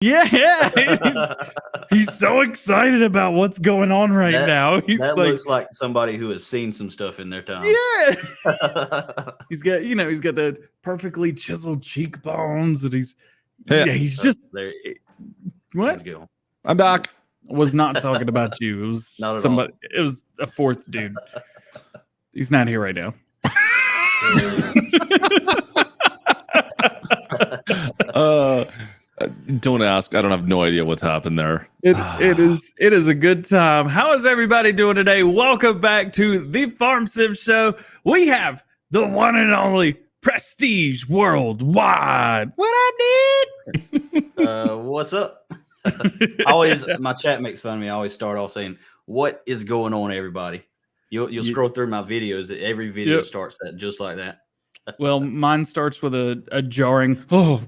Yeah. He's so excited about what's going on right now. He's that looks like somebody who has seen some stuff in their time. Yeah. he's got the perfectly chiseled cheekbones, and he's just there. What? Let's go. I'm back. Was not talking about you. It was Not somebody. It was a fourth dude. He's not here right now. Don't ask. I don't have no idea what's happened there. It is a good time. How is everybody doing today? Welcome back to the Farm Sim Show. We have the one and only Prestige Worldwide. What I did? What's up? My chat makes fun of me. I always start off saying, "What is going on, everybody?" You'll scroll through my videos. Every video starts that just like that. Well, mine starts with a jarring. Oh,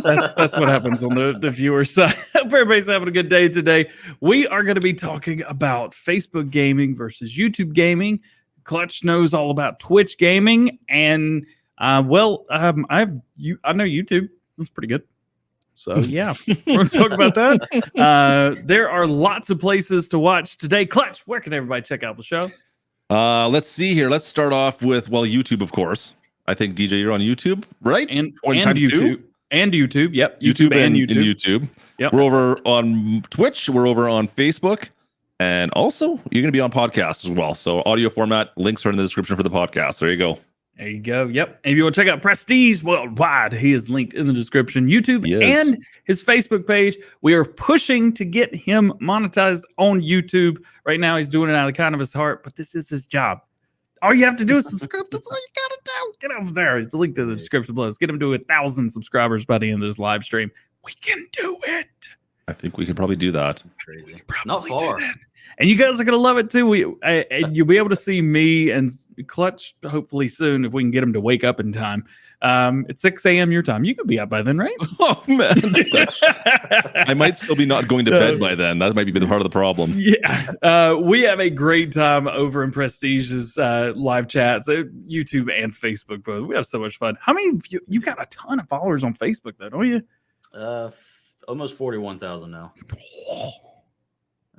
that's what happens on the viewer side. Hope everybody's having a good day today. We are going to be talking about Facebook gaming versus YouTube gaming. Klutch knows all about Twitch gaming, and I know YouTube. That's pretty good. So yeah, we're going to talk about that. There are lots of places to watch today. Klutch, where can everybody check out the show? Let's see here. Let's start off with YouTube, of course. I think DJ, you're on YouTube, right? And YouTube. And YouTube. Yep. YouTube and YouTube. Yep. We're over on Twitch. We're over on Facebook. And also, you're going to be on podcast as well. So audio format, links are in the description for the podcast. There you go. There you go. Yep. And if you want to check out Prestige Worldwide, he is linked in the description. YouTube and his Facebook page. We are pushing to get him monetized on YouTube. Right now, he's doing it out of kind of his heart, but this is his job. All you have to do is subscribe. That's all you got to do. Get over there. It's a link to the description below. Let's get him to 1,000 subscribers by the end of this live stream. We can do it. I think we could probably do that. Crazy. Not far. And you guys are going to love it too. And you'll be able to see me and Klutch hopefully soon if we can get him to wake up in time. It's 6 a.m. your time. You could be up by then, right? Oh, man. I might still be not going to bed by then. That might be the part of the problem. Yeah. We have a great time over in Prestige's live chats, YouTube and Facebook. But we have so much fun. How many? You've got a ton of followers on Facebook, though, don't you? Almost 41,000 now.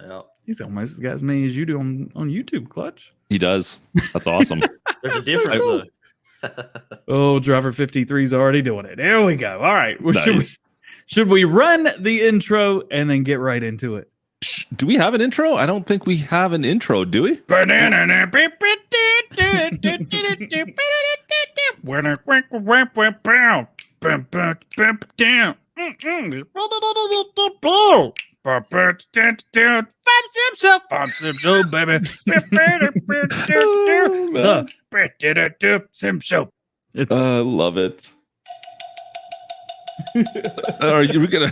Yeah. He's almost as got as many as you do on YouTube, Klutch. He does. That's awesome. There's a difference, so though. Oh, Driver 53 is already doing it. There we go. All right. Well, nice. should we run the intro and then get right into it? Do we have an intro? I don't think we have an intro, do we? Farm Sim Show, baby. The Sim Show. Love it. Are you gonna?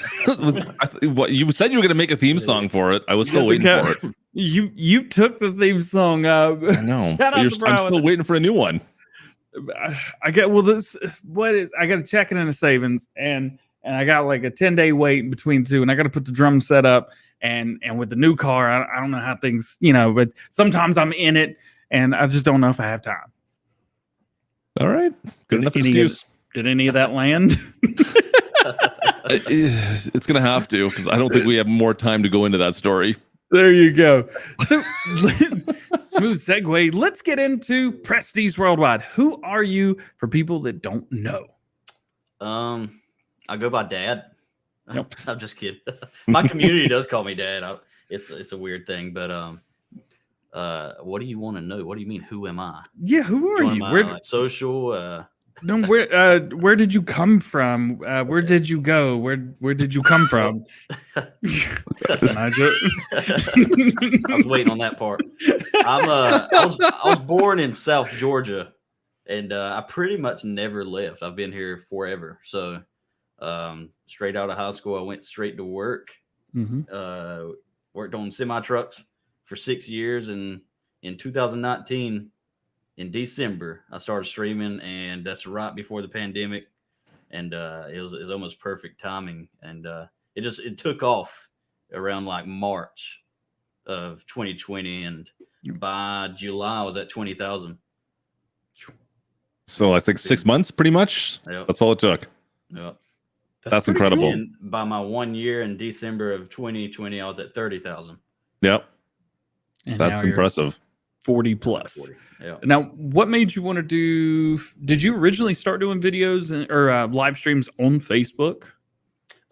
What you said you were gonna make a theme song for it? I was still waiting for it. You took the theme song. I know. I'm still waiting for a new one. I got I got to check it in the savings, and I got like a 10-day wait between the two, and I got to put the drum set up. And with the new car, I don't know how things, but sometimes I'm in it, and I just don't know if I have time. All right, good enough excuse. Did any of that land? It's gonna have to, because I don't think we have more time to go into that story. There you go. So, smooth segue. Let's get into Prestige Worldwide. Who are you for people that don't know? I go by Dad. Nope. I'm just kidding. My community does call me Dad. It's a weird thing, but what do you want to know? What do you mean? Who am I? Yeah, who are you? Where social? No, where did you come from? Where did you go? Where did you come from? I was waiting on that part. I was born in South Georgia, and I pretty much never left. I've been here forever. So straight out of high school, I went straight to work. Worked on semi trucks for 6 years, and in 2019. In December, I started streaming, and that's right before the pandemic, and it was almost perfect timing, and it took off around like March of 2020, and by July I was at 20,000. So that's like 6 months, pretty much. Yep. That's all it took. Yep. That's pretty incredible. cool. And by my 1 year in December of 2020, I was at 30,000. Yep. And That's now you're impressive. 40 plus. 40. Yeah. Now, what made you want to do? Did you originally start doing videos or live streams on Facebook?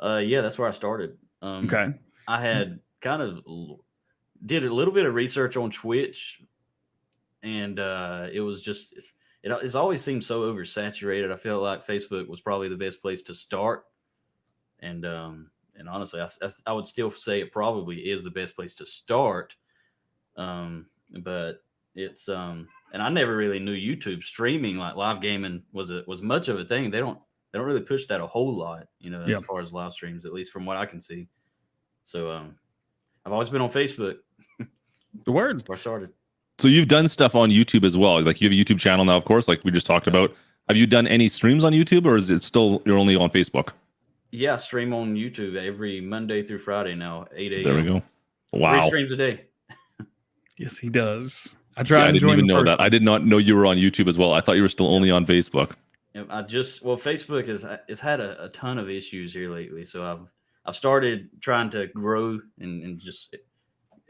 Yeah, that's where I started. Okay. I had kind of did a little bit of research on Twitch, and it was just it's always seemed so oversaturated. I felt like Facebook was probably the best place to start, and honestly, I would still say it probably is the best place to start. But it's and I never really knew YouTube streaming, like live gaming was much of a thing. They don't really push that a whole lot, as far as live streams, at least from what I can see. So I've always been on Facebook. The word. That's where I started. So you've done stuff on YouTube as well. Like you have a YouTube channel now, of course, like we just talked about. Have you done any streams on YouTube, or is it still you're only on Facebook? Yeah, I stream on YouTube every Monday through Friday now, 8 a.m. There we go. 3 Wow. streams a day. Yes, he does. I See, I didn't even know that. I did not know you were on YouTube as well. I thought you were still only on Facebook. Facebook has had a ton of issues here lately. So I've started trying to grow and just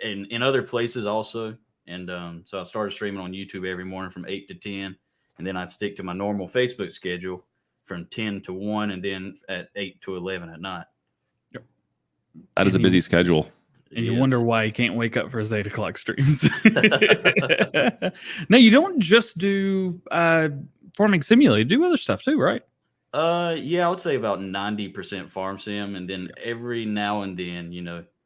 in other places also. And so I started streaming on YouTube every morning from 8 to 10. And then I stick to my normal Facebook schedule from 10 to 1 and then at 8 to 11 at night. That is a busy schedule. And you wonder why you can't wake up for his 8 o'clock streams. Now, you don't just do Farming Simulator. You do other stuff too, right? Yeah, I would say about 90% farm sim. And then every now and then,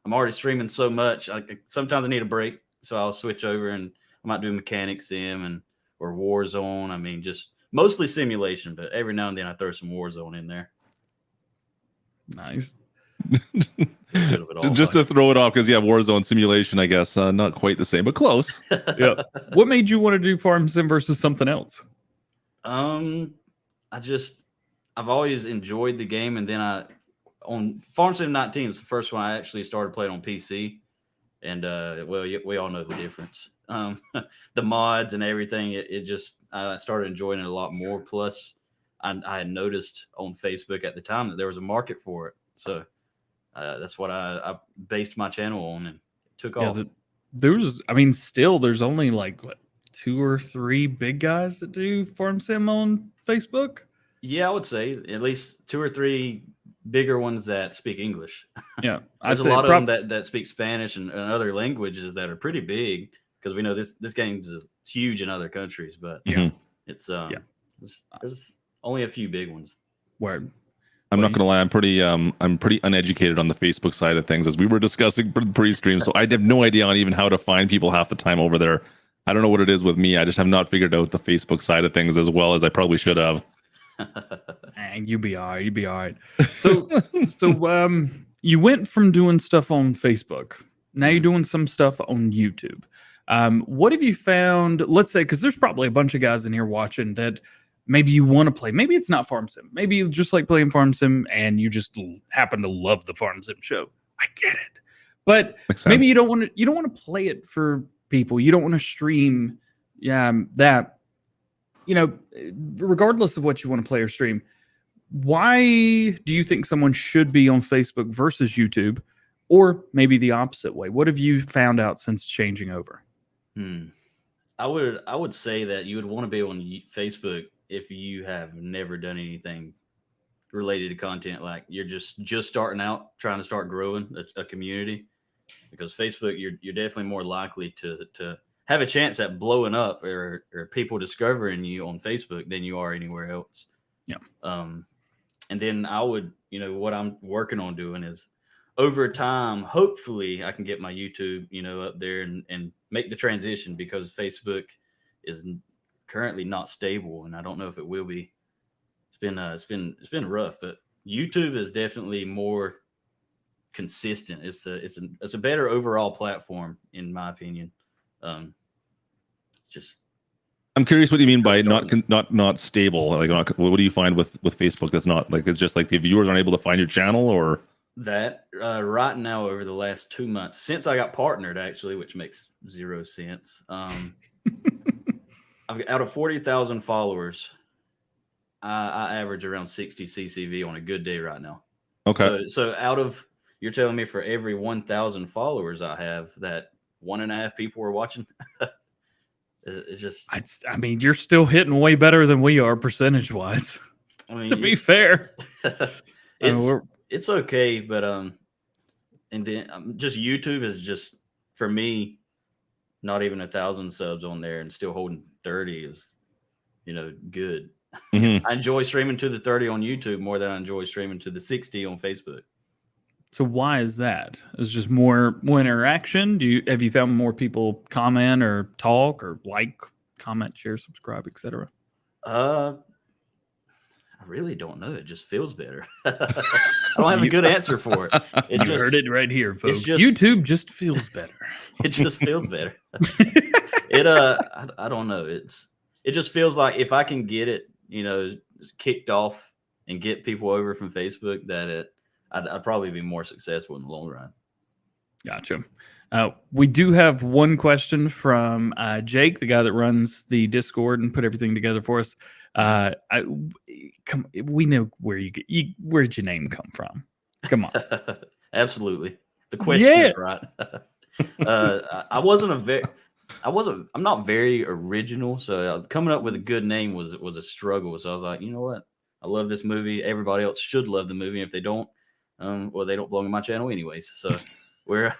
I'm already streaming so much. Sometimes I need a break. So I'll switch over and I might do mechanic sim or Warzone. I mean, just mostly simulation, but every now and then I throw some Warzone in there. Nice. Just to throw it off, because Warzone simulation, I guess, not quite the same, but close. Yeah. What made you want to do Farm Sim versus something else? I've always enjoyed the game, and then on Farm Sim 19 is the first one I actually started playing on PC, and we all know the difference. The mods and everything, I started enjoying it a lot more. Plus, I had noticed on Facebook at the time that there was a market for it, so that's what I based my channel on, and it took off. There's only like 2 or 3 big guys that do Farm Sim on Facebook. Yeah, I would say at least 2 or 3 bigger ones that speak English. Yeah, there's a lot of them that speak Spanish and other languages that are pretty big, because we know this game is huge in other countries, but it's there's only a few big ones. Word. I'm not gonna lie, I'm pretty uneducated on the Facebook side of things, as we were discussing pre-stream. So I have no idea on even how to find people half the time over there. I don't know what it is with me. I just have not figured out the Facebook side of things as well as I probably should have. And you'll be all right. You'll be all right. So you went from doing stuff on Facebook. Now you're doing some stuff on YouTube. What have you found? Let's say, because there's probably a bunch of guys in here watching that maybe you want to play. Maybe it's not Farm Sim. Maybe you just like playing Farm Sim and you just happen to love the Farm Sim show. I get it. But maybe you don't want to play it for people. You don't want to stream that. Regardless of what you want to play or stream, why do you think someone should be on Facebook versus YouTube, or maybe the opposite way? What have you found out since changing over? I would say that you would want to be on Facebook if you have never done anything related to content, like you're just starting out, trying to start growing a community, because Facebook, you're definitely more likely to have a chance at blowing up or people discovering you on Facebook than you are anywhere else. Yeah. And then I would, what I'm working on doing is over time, hopefully I can get my YouTube, up there and make the transition, because Facebook is currently not stable, and I don't know if it will be. It's been rough, but YouTube is definitely more consistent. It's a better overall platform, in my opinion. I'm curious what you mean by not stable. Like, what do you find with Facebook that's not, like, it's just like the viewers aren't able to find your channel, or that right now over the last 2 months since I got partnered, actually, which makes 0 sense. I've got, out of 40,000 followers, I average around 60 CCV on a good day right now. Okay. So out of, you're telling me for every 1,000 followers I have, that 1.5 people are watching. It's just. I mean, you're still hitting way better than we are percentage wise. I mean, To be fair, it's okay, but and then just YouTube is just, for me, not even 1,000 subs on there and still holding 30 is, good. Mhm. I enjoy streaming to the 30 on YouTube more than I enjoy streaming to the 60 on Facebook. so why is that? Is just more interaction? Have you found more people comment or talk or like, comment, share, subscribe, etc.? I really don't know. It just feels better. I don't have a good answer for it. You heard it right here, folks. just- YouTube just feels better. It just feels better. I don't know. It just feels like if I can get it, kicked off and get people over from Facebook, that I'd probably be more successful in the long run. Gotcha. We do have one question from Jake, the guy that runs the Discord and put everything together for us. We know where'd your name come from? Come on. Absolutely. The question is right. I'm not very original, so coming up with a good name was a struggle. So I was like, you know what? I love this movie. Everybody else should love the movie. If they don't, well, they don't belong on my channel anyways. So we're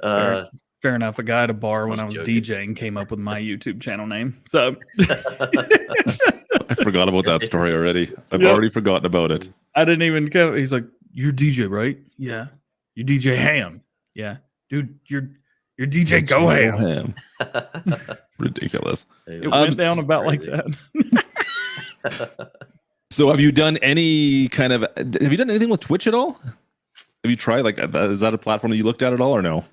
fair enough. A guy at a bar when I was joking. DJing came up with my YouTube channel name. So I forgot about that story already. I've Yep. already forgotten about it. I didn't even go. He's like, "You're DJ, right? Yeah. You're DjGoHam. Yeah, dude. You're DjGoHam." Ridiculous. It went down about like that. So have you done anything with Twitch at all? Have you tried, is that a platform that you looked at all or no?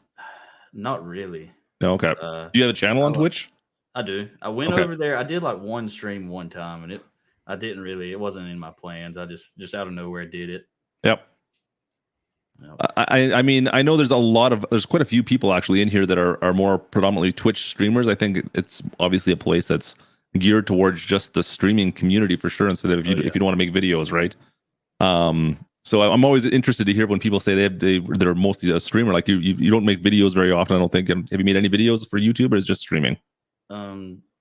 Not really. No. Okay. Do you have a channel on Twitch? I do. I went over there. I did like one stream one time, and it wasn't in my plans. I just out of nowhere did it. Yep. I mean, I know there's quite a few people actually in here that are more predominantly Twitch streamers. I think it's obviously a place that's geared towards just the streaming community for sure, instead of if you don't want to make videos, right? So I'm always interested to hear when people say they're mostly a streamer. Like you don't make videos very often, I don't think. Have you made any videos for YouTube, or is it just streaming?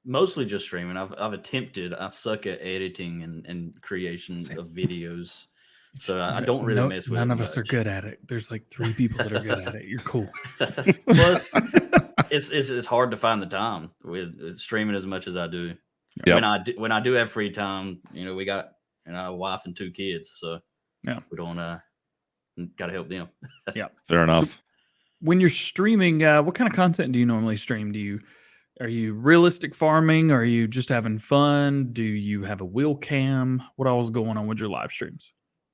Mostly just streaming. I've attempted. I suck at editing and creation of videos, so I don't really mess with it. None of us are much. good at it. There's like 3 people that are good at it. You're cool. Plus, it's hard to find the time with streaming as much as I do. Yep. When I do have free time, we got a wife and 2 kids, so we don't got to help them. Yeah, fair enough. When you're streaming, what kind of content do you normally stream? Are you realistic farming? Are you just having fun? Do you have a wheel cam? What all is going on with your live streams?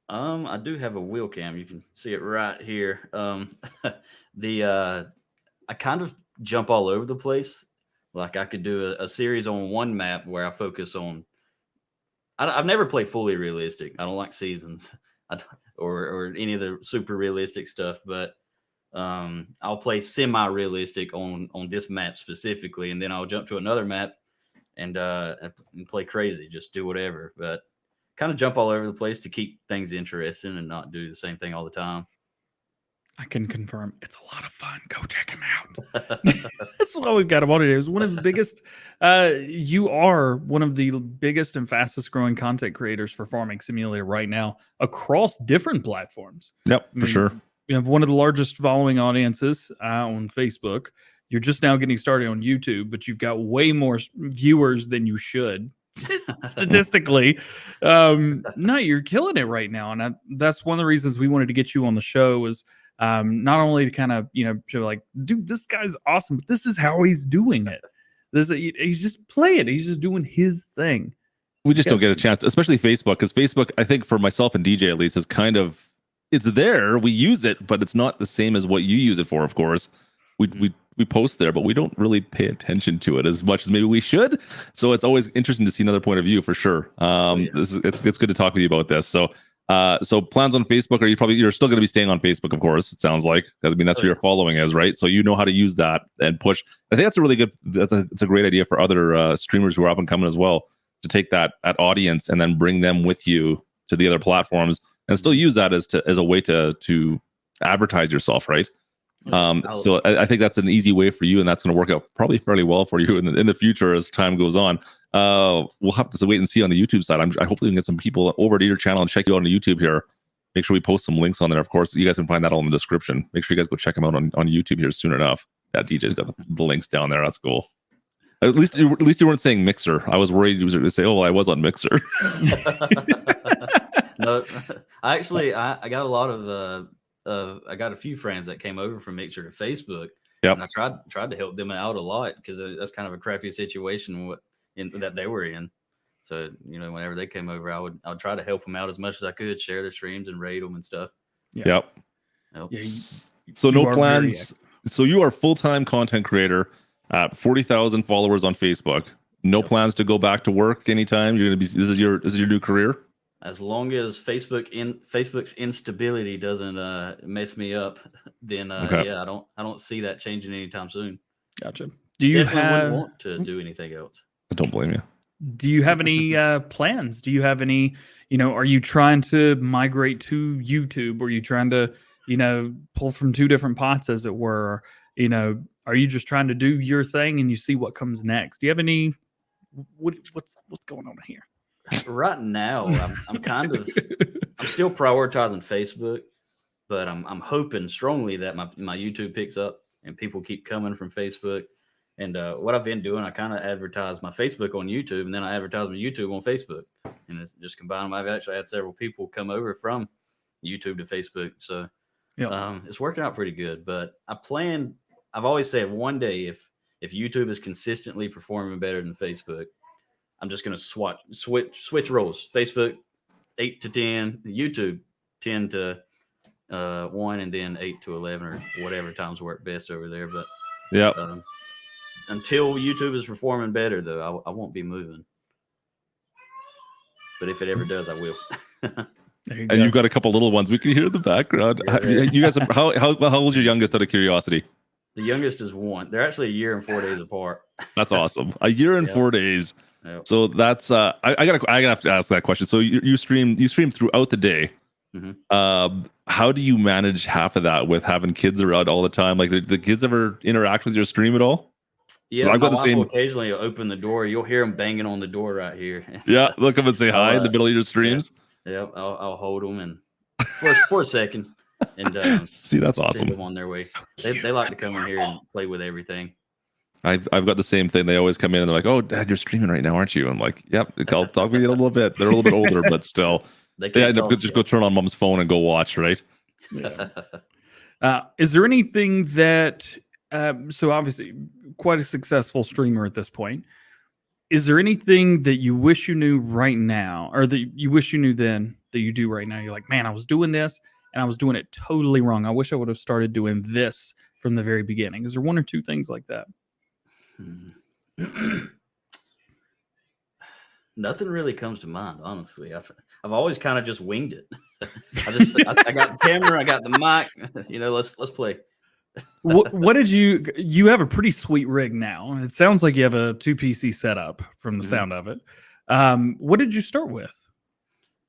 I do have a wheel cam. You can see it right here. I kind of jump all over the place. Like I could do a series on one map where I focus on. I've never played fully realistic. I don't like seasons or any of the super realistic stuff, but I'll play semi-realistic on this map specifically, and then I'll jump to another map and play crazy, just do whatever. But kind of jump all over the place to keep things interesting and not do the same thing all the time. I can confirm it's a lot of fun. Go check him out. That's why we've got him on today. It's one of the biggest. You are one of the biggest and fastest growing content creators for Farming Simulator right now across different platforms. Yep, for sure. You have one of the largest following audiences on Facebook. You're just now getting started on YouTube, but you've got way more viewers than you should. Statistically, you're killing it right now, and that's one of the reasons we wanted to get you on the show. Was not only to kind of show like, dude, this guy's awesome, but this is how he's doing it. He's just playing. He's just doing his thing. We just don't get a chance to, especially Facebook, because Facebook, I think for myself and DJ at least, is kind of, it's there. We use it, but it's not the same as what you use it for. Of course, we post there, but we don't really pay attention to it as much as maybe we should. So it's always interesting to see another point of view for sure. It's good to talk with you about this. So plans on Facebook, you're still going to be staying on Facebook, of course, it sounds like, because I mean that's where your following is, right? So you know how to use that and push. I think that's a really good, it's a great idea for other streamers who are up and coming as well, to take that audience and then bring them with you to the other platforms. and still use that as a way to advertise yourself, right? So I think that's an easy way for you, and that's going to work out probably fairly well for you in the future as time goes on. We'll have to wait and see on the YouTube side. I hopefully we can get some people over to your channel and check you out on YouTube here. Make sure we post some links on there. Of course, you guys can find that all in the description. Make sure you guys go check them out on YouTube here soon enough. Yeah, DJ's got the links down there. That's cool. At least you weren't saying Mixer. I was worried you was going to say, "Oh, well, I was on Mixer." No, I got a lot of I got a few friends that came over from Mixer to Facebook. Yep. And I tried to help them out a lot because that's kind of a crappy situation that they were in. So, whenever they came over, I would try to help them out as much as I could, share their streams and rate them and stuff. Yep. Yeah, So no plans. So you are a full-time content creator at 40,000 followers on Facebook. No plans to go back to work anytime. You're gonna be. This is your new career. As long as Facebook's instability doesn't mess me up, then yeah, I don't see that changing anytime soon. Gotcha. Do you wouldn't want to do anything else? I don't blame you. Do you have any plans? Do you have any? Are you trying to migrate to YouTube? Or are you trying to pull from two different pots, as it were? Are you just trying to do your thing and you see what comes next? Do you have any? What's going on here? Right now, I'm still prioritizing Facebook, but I'm hoping strongly that my YouTube picks up and people keep coming from Facebook. And what I've been doing, I kind of advertise my Facebook on YouTube, and then I advertise my YouTube on Facebook, and it's just combine them. I've actually had several people come over from YouTube to Facebook, so it's working out pretty good. But I've always said one day if YouTube is consistently performing better than Facebook, I'm just going to switch roles. Facebook 8 to 10, YouTube 10 to 1, and then 8 to 11 or whatever times work best over there. But until YouTube is performing better, though, I won't be moving. But if it ever does, I will. You've got a couple little ones. We can hear in the background. Yeah, you guys, how old's your youngest, out of curiosity? The youngest is 1. They're actually a year and 4 days apart. That's awesome. A year and 4 days. Yep. So that's I gotta have to ask that question. So you stream throughout the day. Mm-hmm. How do you manage half of that with having kids around all the time? Like, the kids ever interact with your stream at all? Yeah, I've got the same. Will occasionally open the door. You'll hear them banging on the door right here. Yeah, they'll come and say hi in the middle of your streams. Yeah, I'll hold them and for a second, and see, that's awesome. Send them on their way. They like to come in here and play with everything. I've got the same thing. They always come in and they're like, "Oh, Dad, you're streaming right now, aren't you?" I'm like, "Yep." I'll talk with you a little bit. They're a little bit older, but still, they end up just go turn on Mom's phone and go watch, right? Yeah. Is there anything that? So obviously, quite a successful streamer at this point. Is there anything that you wish you knew right now, or that you wish you knew then that you do right now? You're like, man, I was doing this and I was doing it totally wrong. I wish I would have started doing this from the very beginning. Is there one or two things like that? Nothing really comes to mind, honestly. I've always kind of just winged it. I got the camera, I got the mic. Let's play. What did you have a pretty sweet rig now? It sounds like you have a 2 PC setup from the sound of it. What did you start with?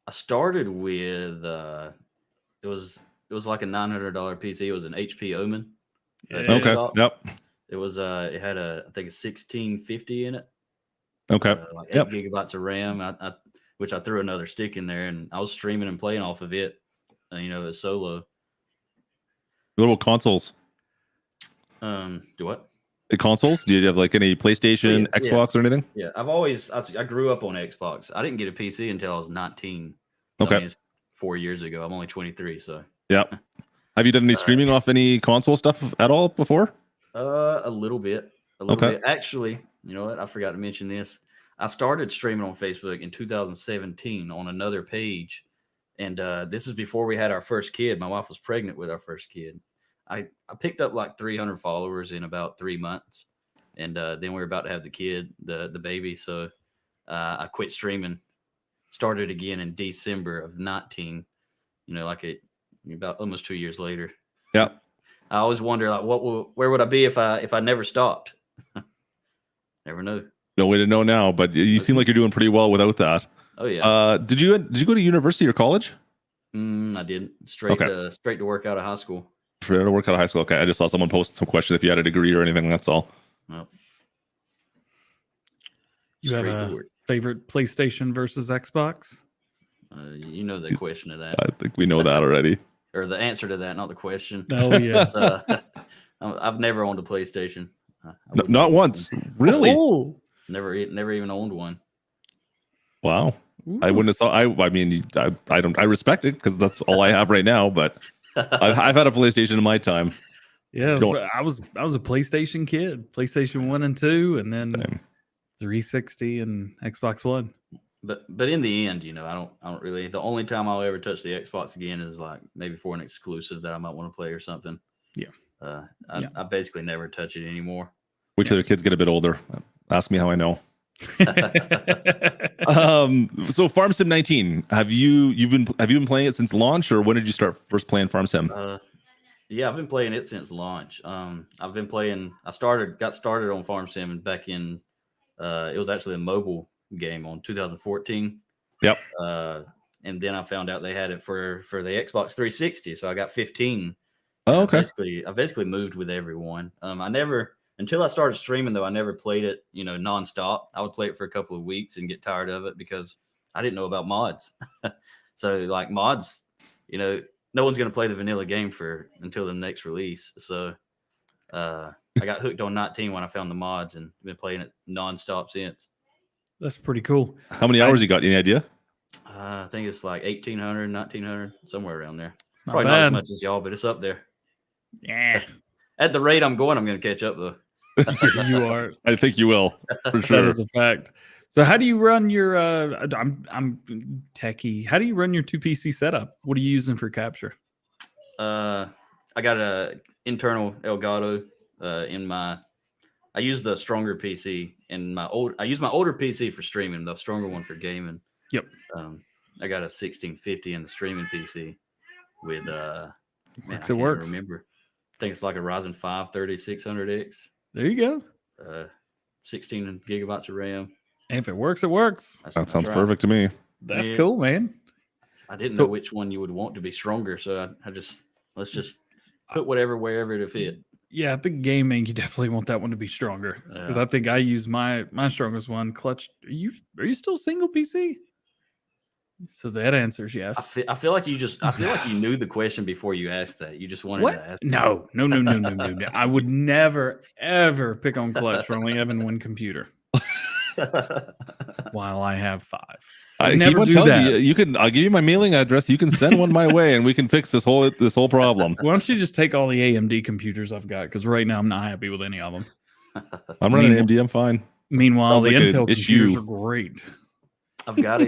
I started with it was like a $900 PC. It was an HP Omen. Okay. Yep. It was it had I think a 1650 in it. Okay. Like 8 gigabytes of RAM. Which I threw another stick in there, and I was streaming and playing off of it. As solo. Little consoles. Do what? The consoles? Do you have like any PlayStation, Xbox, or anything? Yeah, I grew up on Xbox. I didn't get a PC until I was 19. Okay. It's 4 years ago. I'm only 23, so. Yeah. Have you done any streaming off any console stuff at all before? A little bit. Bit. Actually, you know what? I forgot to mention this. I started streaming on Facebook in 2017 on another page. And this is before we had our first kid. My wife was pregnant with our first kid. I picked up like 300 followers in about 3 months. And then we were about to have the kid, the baby. So I quit streaming, started again in December of 19, about almost 2 years later. Yeah. I always wonder, like, where would I be if I never stopped? Never know. No way to know now, but you seem like you're doing pretty well without that. Oh yeah. Did you go to university or college? I didn't. Straight to work out of high school. To work out of high school. Okay, I just saw someone post some question if you had a degree or anything. That's all. Well, You have a favorite PlayStation versus Xbox? You know the question of that. I think we know that already. Or the answer to that, not the question. Oh, yeah. I've never owned a PlayStation. No, not once. Really? Oh. Never even owned one. Wow. I wouldn't have thought. I mean, I don't. I respect it because that's all I have right now. But I've had a PlayStation in my time. Yeah, I was a PlayStation kid. PlayStation 1 and 2, and then 360 and Xbox One. But in the end, you know, I don't really. The only time I'll ever touch the Xbox again is like maybe for an exclusive that I might want to play or something. Yeah. I basically never touch it anymore. Wait till their kids get a bit older. Ask me how I know. So Farm Sim 19, have you been playing it since launch, or when did you start first playing Farm Sim? Yeah, I've been playing it since launch. I've been playing. Got started on Farm Sim back in. It was actually a mobile game on 2014. Yep. And then I found out they had it for the Xbox 360, so I got 15. Oh, okay. I basically moved with everyone. Until I started streaming, though, I never played it, you know, nonstop. I would play it for a couple of weeks and get tired of it because I didn't know about mods. So, like mods, you know, no one's going to play the vanilla game until the next release. So, I got hooked on 19 when I found the mods and been playing it nonstop since. That's pretty cool. How many hours you got? Any idea? I think it's like 1,800, 1,900, somewhere around there. Probably not as much as y'all, but it's up there. Yeah. At the rate I'm going, I'm going to catch up, though. You are. I think you will, for sure. That is a fact. So how do you run your I'm techie. How do you run your 2 PC setup? What are you using for capture? I got a internal Elgato I use the stronger PC in I use my older PC for streaming, the stronger one for gaming. Yep. I got a 1650 in the streaming PC with it works. Remember. I think it's like a Ryzen 5 3600X. There you go. 16 gigabytes of RAM. And if it works, it works. That sounds perfect to me. That's cool, man. I didn't know which one you would want to be stronger, so let's just put wherever to fit. Yeah, I think gaming, you definitely want that one to be stronger because I think I use my strongest one. Klutch. Are you still single PC? So that answers yes. I feel like you knew the question before you asked that. You just wanted to ask. No. I would never ever pick on Klutch for only having one computer. While I have 5. I never do that. I'll give you my mailing address. You can send one my way, and we can fix this whole problem. Why don't you just take all the AMD computers I've got? Because right now I'm not happy with any of them. I'm running AMD. I'm fine. Meanwhile, the Intel computers are great. I've got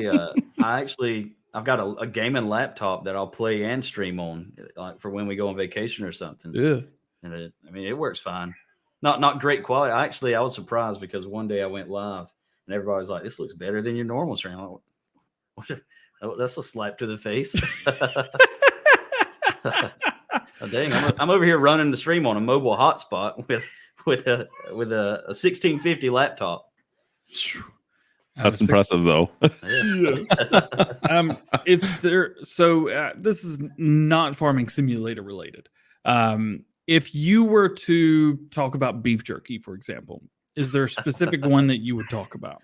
I've got a gaming laptop that I'll play and stream on, like for when we go on vacation or something. Yeah, and it works fine. Not great quality. I was surprised because one day I went live and everybody was like, "This looks better than your normal stream." I'm like, that's a slap to the face. Oh, dang! I'm over here running the stream on a mobile hotspot with a 1650 laptop. That's impressive, though. This is not farming simulator related. If you were to talk about beef jerky, for example, is there a specific one that you would talk about?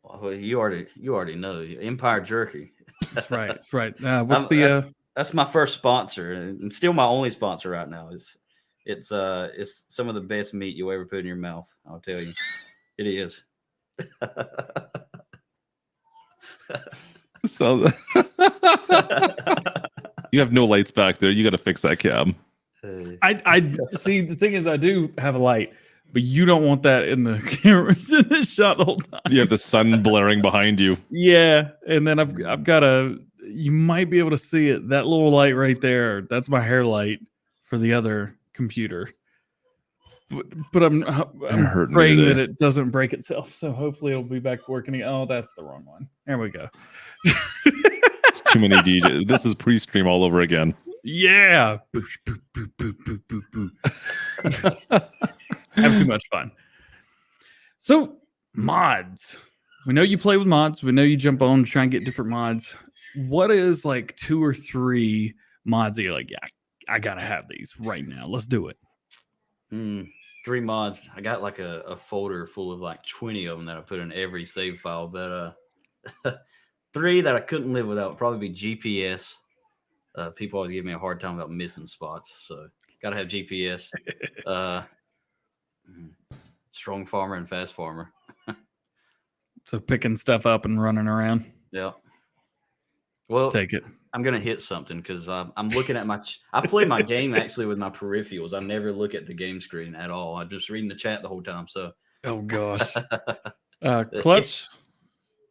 Well, you already know Empire Jerky. That's right. That's right. That's my first sponsor and still my only sponsor right now. It's some of the best meat you'll ever put in your mouth. I'll tell you, it is. So you have no lights back there. You got to fix that cam. I see. The thing is, I do have a light, but you don't want that in the cameras in this shot the whole time. You have the sun blaring behind you. Yeah, and then I've got you might be able to see it. That little light right there. That's my hair light for the other computer. But I'm praying that it doesn't break itself. So hopefully it'll be back working. Oh, that's the wrong one. There we go. It's too many DJs. This is pre-stream all over again. Yeah. Boosh, boo, boo, boo, boo, boo, boo. Have too much fun. So mods. We know you play with mods. We know you jump on to try and get different mods. what is like 2 or 3 mods that you're like, yeah, I gotta have these right now. Let's do it. 3 mods. I got like a folder full of like 20 of them that I put in every save file, but 3 that I couldn't live without would probably be GPS. People always give me a hard time about missing spots, so gotta have GPS. Strong farmer and fast farmer. So picking stuff up and running around. Yeah. Well, Take it. I'm gonna hit something because I'm looking at I play my game actually with my peripherals. I never look at the game screen at all. I'm just reading the chat the whole time. So, Oh gosh. Klutch,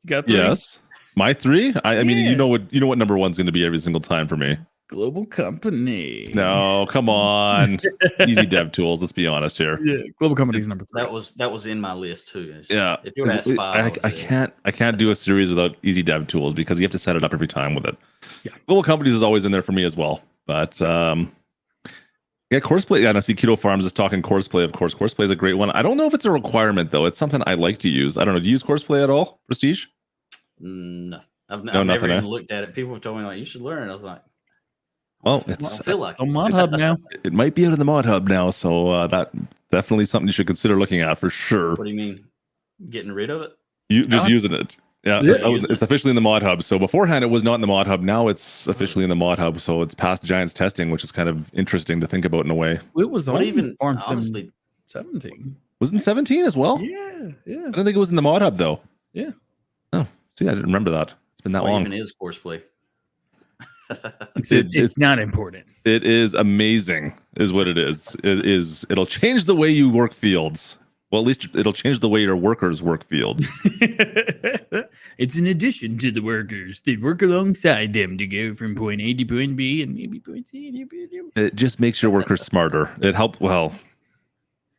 you got 3? Yes. My 3? I mean, Yeah. you know what number 1's going to be every single time for me. Global company. No, come on. Easy dev tools. Let's be honest here. Yeah, global company's number 3. that was in my list too. It's Yeah. If you would ask 5, I can't do a series without easy dev tools because you have to set it up every time with it. Yeah. Global companies is always in there for me as well. But yeah, Courseplay. Yeah, and I see Keto Farms is talking Courseplay. Of course, Courseplay is a great one. I don't know if it's a requirement though. It's something I like to use. I don't know. Do you use Courseplay at all, Prestige? No, I've nothing, never even looked at it. People have told me like you should learn it. I was like, Well, I don't feel like on Mod Hub now. it might be out of the Mod Hub now, so that definitely something you should consider looking at for sure. What do you mean? Getting rid of it? You just using it. Yeah, Yeah. it's officially in the Mod Hub. So beforehand, it was not in the Mod Hub. Now it's officially in the Mod Hub. So it's past Giants testing, which is kind of interesting to think about in a way. It was What on even Farm Sim honestly? 17. Was it in 17 as well? Yeah. I don't think it was in the Mod Hub though. Yeah. Oh, see, I didn't remember that. It's been that What long. even is Courseplay? It's not important. It is amazing, is what it is. It'll change the way you work fields. Well, at least it'll change the way your workers work fields. It's an addition to the workers. They work alongside them to go from point A to point B and maybe point C. It just makes your workers smarter. It helps. Well,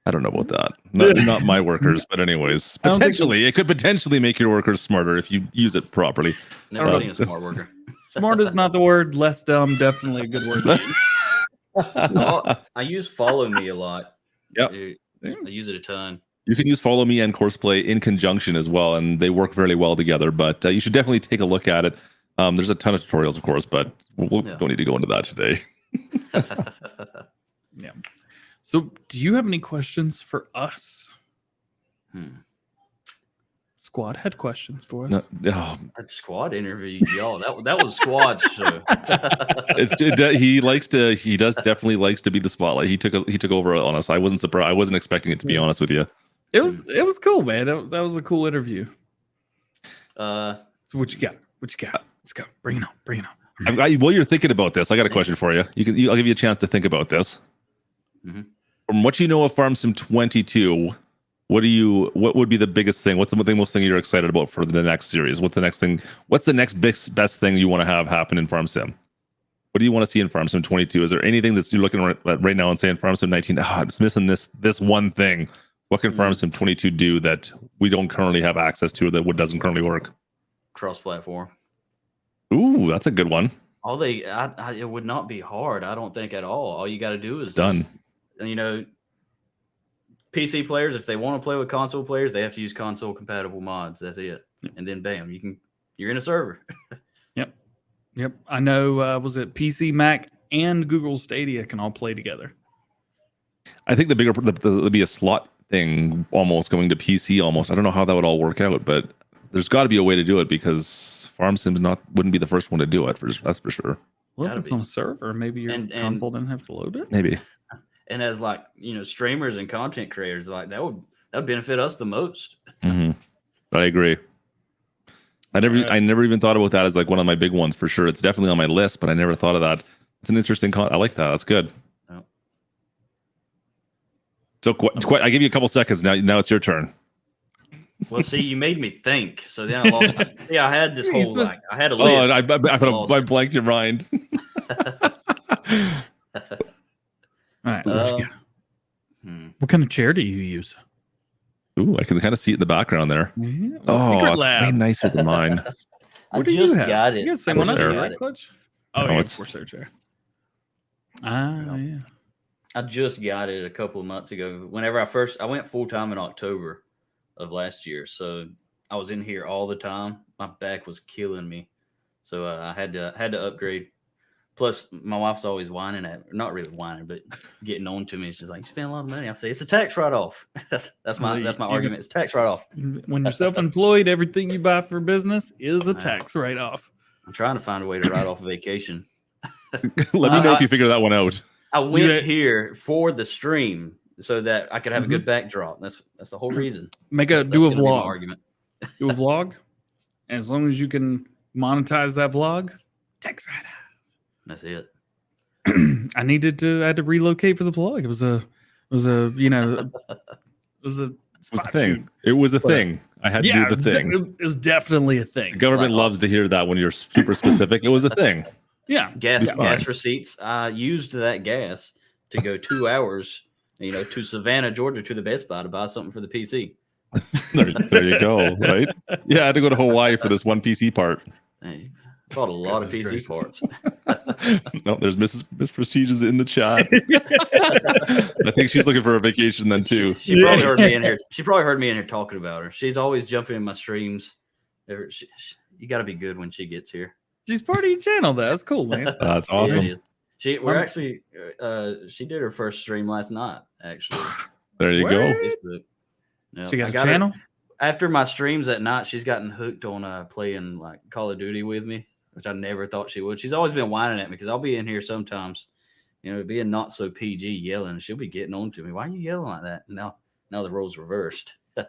I don't know about that. Not my workers, but anyways, I don't think potentially it could potentially make your workers smarter if you use it properly. Never seen a smart worker. Smart is not the word. Less dumb, definitely a good word. I use Follow Me a lot. Yep. I use it a ton. You can use Follow Me and Courseplay in conjunction as well, and they work very well together. But you should definitely take a look at it. There's a ton of tutorials, of course, but we don't need to go into that today. Yeah. So, do you have any questions for us? Squad had questions for us. No, That squad interview, y'all. That was squad's show. He does definitely likes to be the spotlight. He took over on us. I wasn't surprised. I wasn't expecting it, to be honest with you. It was cool, man. That was a cool interview. So what you got? Let's go. Bring it on. While you're thinking about this, I got a question for you. I'll give you a chance to think about this. Mm-hmm. From what you know of Farm Sim 22, what would be the biggest thing? What's the most thing you're excited about for the next series? What's the next thing? What's the next best thing you want to have happen in Farm Sim? What do you want to see in Farm Sim 22? Is there anything that you're looking at right now and saying Farm Sim 19? I'm just missing this one thing. What can Farm Sim 22 do that we don't currently have access to, that doesn't currently work? Cross-platform. Ooh, that's a good one. It would not be hard. I don't think at all. All you got to do is done. PC players, if they want to play with console players, they have to use console compatible mods. That's it. And then bam, you're in a server. Yep. I know. Was it PC, Mac, and Google Stadia can all play together? I think there'll be a slot thing almost going to PC almost. I don't know how that would all work out, but there's got to be a way to do it because Farm Sim wouldn't be the first one to do it. That's for sure. Well, if it's on a server, maybe your console didn't have to load it. Maybe. And as streamers and content creators, like that would benefit us the most. Mm-hmm. I agree. I never even thought about that as like one of my big ones for sure. It's definitely on my list, but I never thought of that. It's an interesting I like that. That's good. Oh. So I give you a couple seconds now. Now it's your turn. Well, see, you made me think. So then I lost. I had this whole I had a list. I blanked your mind. All right. What kind of chair do you use? Ooh, I can kind of see it in the background there. Yeah, it's way nicer than mine. I just got it. You got the same one as Corsair. Klutch? Oh, No, it's Corsair chair. Yeah. I just got it a couple of months ago. Whenever I went full time in October of last year, so I was in here all the time. My back was killing me, So I had to upgrade. Plus, my wife's always whining not really whining, but getting on to me. She's like, "You spend a lot of money." I say, "It's a tax write-off." that's my argument. It's a tax write-off. When you're self-employed, everything you buy for business is a tax write-off. I'm trying to find a way to write off a vacation. Let me know if you figure that one out. I went here for the stream so that I could have a good backdrop. That's the whole reason. Do a vlog. Argument. Do a vlog. As long as you can monetize that vlog, tax write-off. That's it. I had to relocate for the vlog. It was a thing. It was a thing. I had to do the thing. It was definitely a thing. The government loves to hear that when you're super specific. It was a thing. Yeah. Gas receipts. I used that gas to go 2 hours, to Savannah, Georgia, to the Best Buy to buy something for the PC. There you go. Right? Yeah, I had to go to Hawaii for this one PC part. Hey, bought a lot of PC parts. No, there's Miss Prestige is in the chat. I think she's looking for a vacation then too. She probably heard me in here. She probably heard me in here talking about her. She's always jumping in my streams. You got to be good when she gets here. She's part of your channel. That's cool, man. That's awesome. She did her first stream last night. Actually, there you go. Facebook. Yeah, she got a channel. After my streams at night, she's gotten hooked on playing like Call of Duty with me, which I never thought she would. She's always been whining at me because I'll be in here sometimes, being not so PG, yelling, and she'll be getting on to me. Why are you yelling like that? Now the roles reversed. I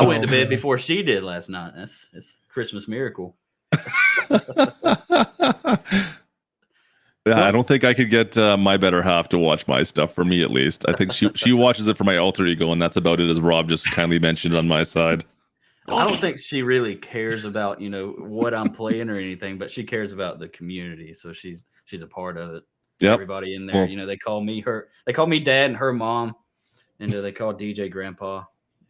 went to bed before she did last night. It's Christmas miracle. Yeah, I don't think I could get my better half to watch my stuff, for me at least. I think she watches it for my alter ego, and that's about it, as Rob just kindly mentioned on my side. I don't think she really cares about what I'm playing or anything, but she cares about the community, so she's a part of it. Yep. Everybody in there, they call me dad and her mom, and they call DJ grandpa.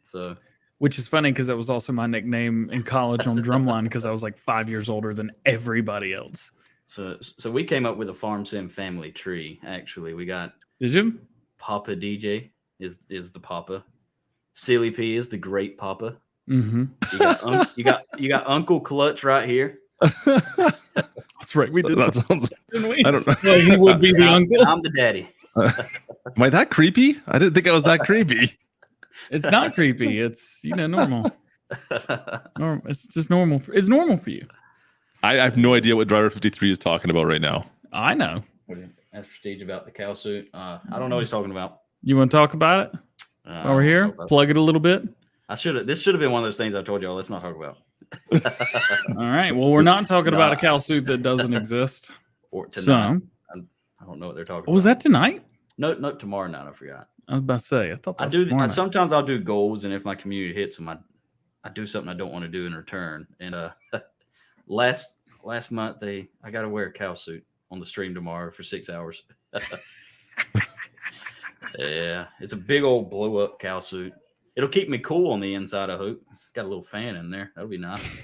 So, which is funny because that was also my nickname in college on Drumline because I was like 5 years older than everybody else. So we came up with a Farm Sim family tree. Actually, we got. Did you? Papa DJ is the Papa. Silly P is the great Papa. Mm-hmm. You got Uncle Klutch right here. That's right. We did. That sounds. I don't know. Well, he would be the uncle. I'm the daddy. Am I that creepy? I didn't think I was that creepy. It's not creepy. It's normal. It's just normal. It's normal for you. I have no idea what Driver 53 is talking about right now. I know. That's Prestige about the cow suit. I don't know what he's talking about. You want to talk about it? While we're here, plug it a little bit. This should have been one of those things I told y'all. Let's not talk about. All right. Well, we're not talking about a cow suit that doesn't exist. Or tonight. So, I don't know what they're talking about. Was that tonight? No, tomorrow night. I forgot. I was about to say. I thought that was sometimes I'll do goals, and if my community hits them, I do something I don't want to do in return. And last month I got to wear a cow suit on the stream tomorrow for 6 hours. Yeah, it's a big old blow up cow suit. It'll keep me cool on the inside, I hope. It's got a little fan in there. That'll be nice.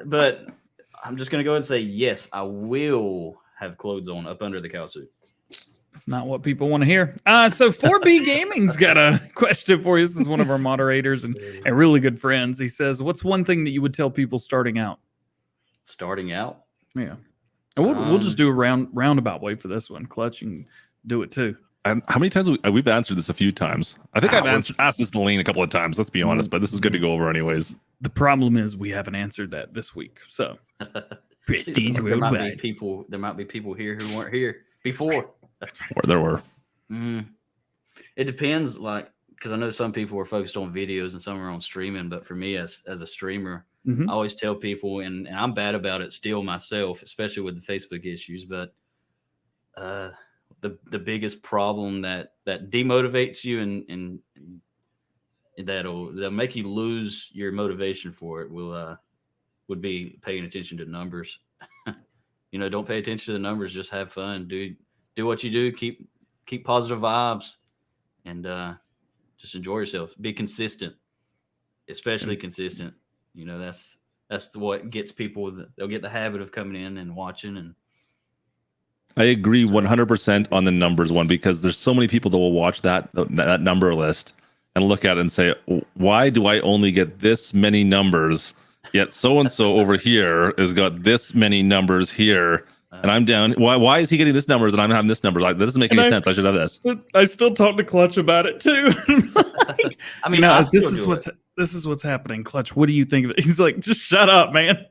But I'm just gonna go ahead and say yes, I will have clothes on up under the cow suit. It's not what people want to hear. So 4B Gaming's got a question for you. This is one of our moderators and really good friends. He says, what's one thing that you would tell people starting out? Starting out? Yeah. And we'll just do a roundabout way for this one. Klutch, you can do it too. How many times we've answered this a few times? I think I've asked this to Lane a couple of times. Let's be honest, but this is good to go over anyways. The problem is we haven't answered that this week. So PrestigeWorldWide. There might be people here who weren't here before. There were. It depends, because I know some people are focused on videos and some are on streaming. But for me, as a streamer, I always tell people, and I'm bad about it still myself, especially with the Facebook issues. But the biggest problem that demotivates you and that'll make you lose your motivation for it would be paying attention to numbers. Don't pay attention to the numbers. Just have fun, dude. Do what you do. Keep positive vibes, and just enjoy yourself. Be consistent, especially consistent. That's what gets people. They'll get the habit of coming in and watching. And I agree 100% on the numbers one, because there's so many people that will watch that number list and look at it and say, why do I only get this many numbers? Yet so and so over here has got this many numbers here, and I'm down. Why is he getting this numbers and I'm having this number? Like, that doesn't make any sense. I should have this. I still talk to Klutch about it too. Like, I mean, this is what's happening. Klutch, what do you think of it? He's like, just shut up, man.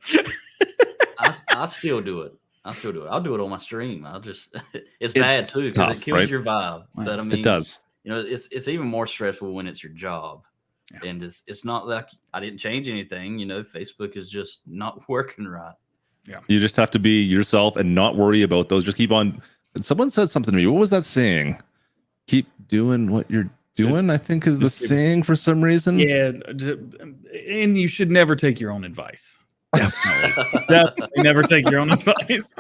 I still do it. I'll do it on my stream. It's bad too because it kills your vibe. But I mean, it does. You know, it's even more stressful when it's your job. Yeah. And it's not like I didn't change anything. You know, Facebook is just not working right. Yeah. You just have to be yourself and not worry about those. Just keep on. Someone said something to me. What was that saying? Keep doing what you're doing, I think is the saying for some reason. Yeah. And you should never take your own advice. Definitely never take your own advice.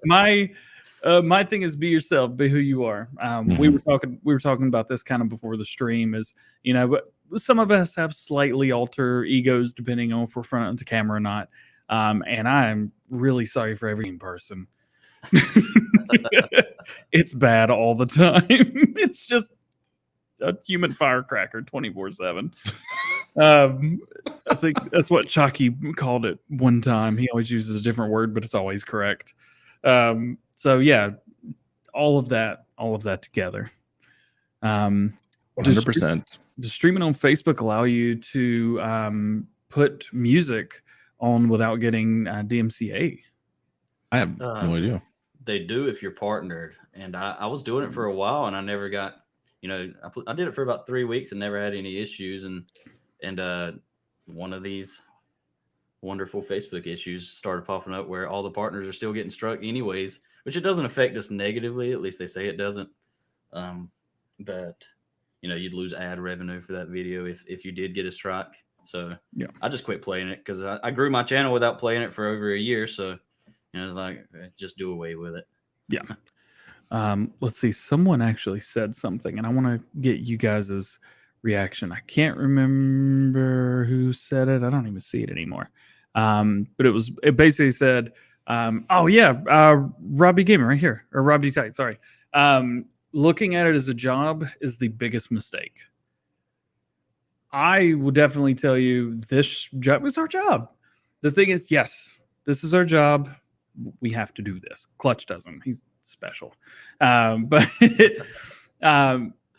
My thing is be yourself, be who you are. We were talking about this kind of before the stream. Is, you know, but some of us have slightly alter egos depending on if we're front of the camera or not. And I'm really sorry for every person. It's bad all the time. It's just a human firecracker 24/7. I think that's what Chalky called it one time. He always uses a different word, but it's always correct. So yeah, all of that together. 100%. Does streaming on Facebook allow you to put music on without getting DMCA? I have no idea. They do if you're partnered, and I was doing it for a while, and I never got. You know, I did it for about 3 weeks and never had any issues, and one of these wonderful Facebook issues started popping up where all the partners are still getting struck anyways, which it doesn't affect us negatively. At least they say it doesn't. But you know, you'd lose ad revenue for that video if you did get a strike. So yeah, I just quit playing it because I grew my channel without playing it for over a year. So, you know, it's like, just do away with it. Yeah. Let's see. Someone actually said something, and I want to get you guys' reaction. I can't remember who said it. I don't even see it anymore. But it basically said, Robbie Gamer right here, or Robbie Tight, sorry. Looking at it as a job is the biggest mistake. I will definitely tell you this job is our job. The thing is, yes, this is our job. We have to do this. Klutch doesn't. He's special.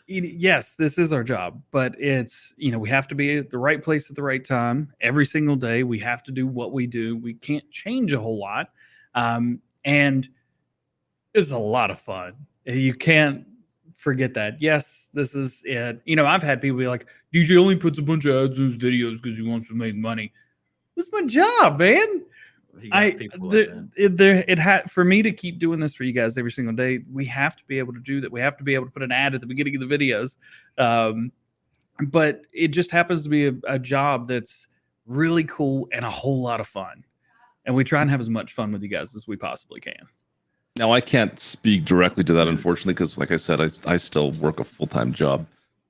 Yes, this is our job, but it's, you know, we have to be at the right place at the right time every single day. We have to do what we do. We can't change a whole lot. And it's a lot of fun. You can't forget that. Yes, this is it. You know, I've had people be like, DJ only puts a bunch of ads in his videos because he wants to make money. It's my job, man. It had for me to keep doing this for you guys every single day. We have to be able to do that. We have to be able to put an ad at the beginning of the videos. But it just happens to be a job that's really cool and a whole lot of fun. And we try and have as much fun with you guys as we possibly can. Now, I can't speak directly to that, unfortunately, because like I said, I still work a full-time job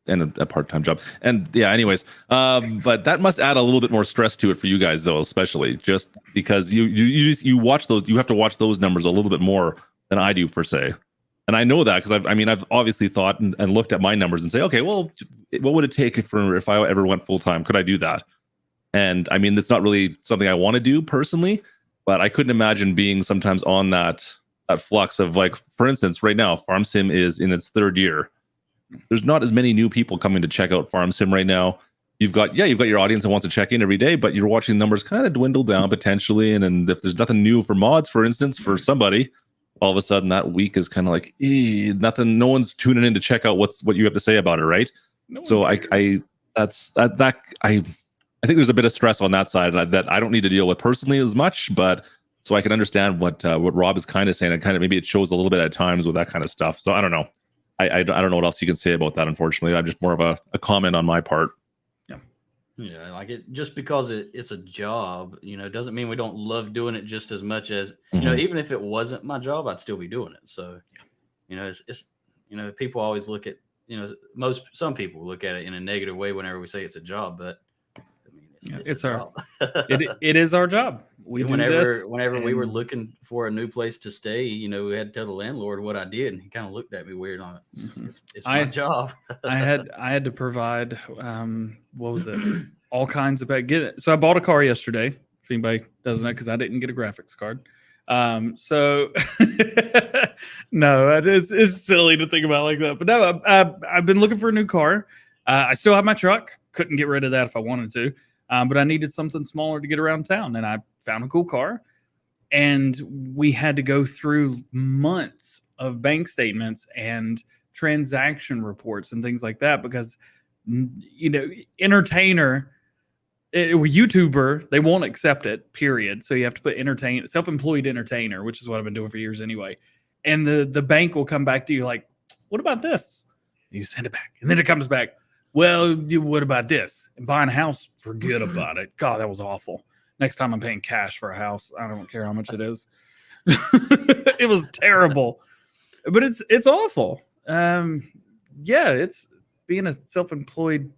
and a part-time job. And yeah, anyways, but that must add a little bit more stress to it for you guys, though, especially just because you watch those, you have to watch those numbers a little bit more than I do, per se. And I know that because I've obviously thought and looked at my numbers and say, okay, well, what would it take if I ever went full-time? Could I do that? And I mean, it's not really something I want to do personally, but I couldn't imagine being sometimes on that flux of, like, for instance, right now, Farm Sim is in its 3rd year. There's not as many new people coming to check out Farm Sim right now. You've got your audience that wants to check in every day, but you're watching numbers kind of dwindle down potentially. And if there's nothing new for mods, for instance, for somebody, all of a sudden that week is kind of like nothing. No one's tuning in to check out what you have to say about it, right? So I think there's a bit of stress on that side that I don't need to deal with personally as much, but so I can understand what Rob is kind of saying. And kind of maybe it shows a little bit at times with that kind of stuff. So I don't know. I don't know what else you can say about that, unfortunately. I'm just more of a comment on my part. Yeah, like it just because it's a job, you know, doesn't mean we don't love doing it just as much as, you know, even if it wasn't my job, I'd still be doing it. So, you know, it's you know, people always look at, you know, some people look at it in a negative way whenever we say it's a job, but I mean, it's our job. it is our job. we do this. Whenever we were looking for a new place to stay, you know, we had to tell the landlord what I did, and he kind of looked at me weird on it. It's my job. I had to provide what was it? All kinds of so I bought a car yesterday. If anybody doesn't know, because I didn't get a graphics card. So no, it's silly to think about like that. But no, I've been looking for a new car. I still have my truck. Couldn't get rid of that if I wanted to. But I needed something smaller to get around town, and I found a cool car. And we had to go through months of bank statements and transaction reports and things like that because, you know, YouTuber, they won't accept it, period. So you have to put self-employed entertainer, which is what I've been doing for years anyway. And the bank will come back to you like, what about this? And you send it back. And then it comes back. Well, what about this? And buying a house, forget about it. God, that was awful. Next time I'm paying cash for a house. I don't care how much it is. It was terrible. But it's awful. Yeah, it's being a self-employed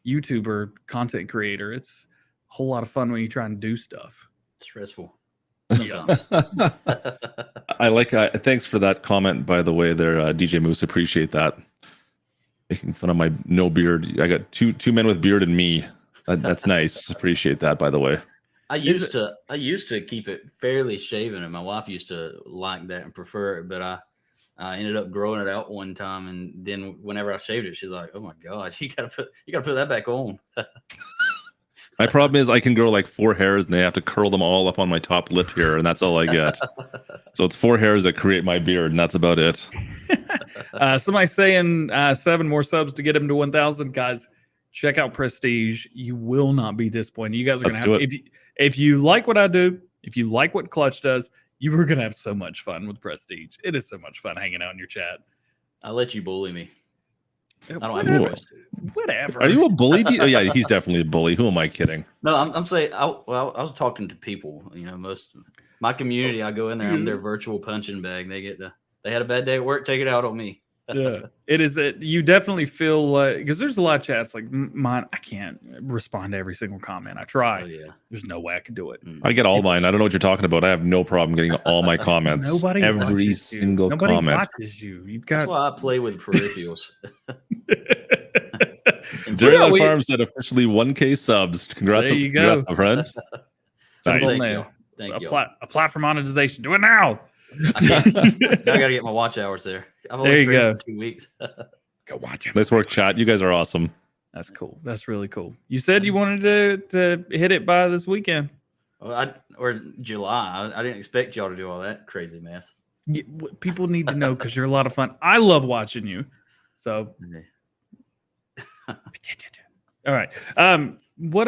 YouTuber content creator. It's a whole lot of fun when you try and do stuff. Stressful. Yeah. I like. Thanks for that comment, by the way, there, DJ Moose. Appreciate that. Making fun of my no beard. I got two men with beard and me. That's nice. Appreciate that, by the way. I used to keep it fairly shaven, and my wife used to like that and prefer it, but I ended up growing it out one time, and then whenever I shaved it, she's like, "Oh my god, you gotta put that back on." My problem is I can grow like 4 hairs, and they have to curl them all up on my top lip here, and that's all I get. So it's 4 hairs that create my beard, and that's about it. Somebody saying 7 more subs to get him to 1,000. Guys, check out Prestige. You will not be disappointed. You guys are gonna have if you like what I do, if you like what Klutch does, you are gonna have so much fun with Prestige. It is so much fun hanging out in your chat. I'll let you bully me. I don't have whatever. Are you a bully? Oh, yeah, he's definitely a bully. Who am I kidding? No, I'm saying. I was talking to people. You know, most my community. I go in there. I'm their virtual punching bag. They had a bad day at work. Take it out on me. Yeah, it is. You definitely feel like, because there's a lot of chats like mine. I can't respond to every single comment. I try. Oh, yeah. There's no way I can do it. I get all mine. I don't know what you're talking about. I have no problem getting all my comments. Every single comment. Nobody watches you. That's why I play with peripherals. Jerry Farm said officially 1K subs. Congrats, there you congrats, go. my friend. Nice. Thank you. Apply for monetization. Do it now. Now I gotta get my watch hours there. I've only streamed for 2 weeks. Go watch it. Nice work, chat. You guys are awesome. That's cool. That's really cool. You said you wanted to hit it by this weekend. Well, or July. I didn't expect y'all to do all that crazy mess. People need to know because you're a lot of fun. I love watching you. So, all right. What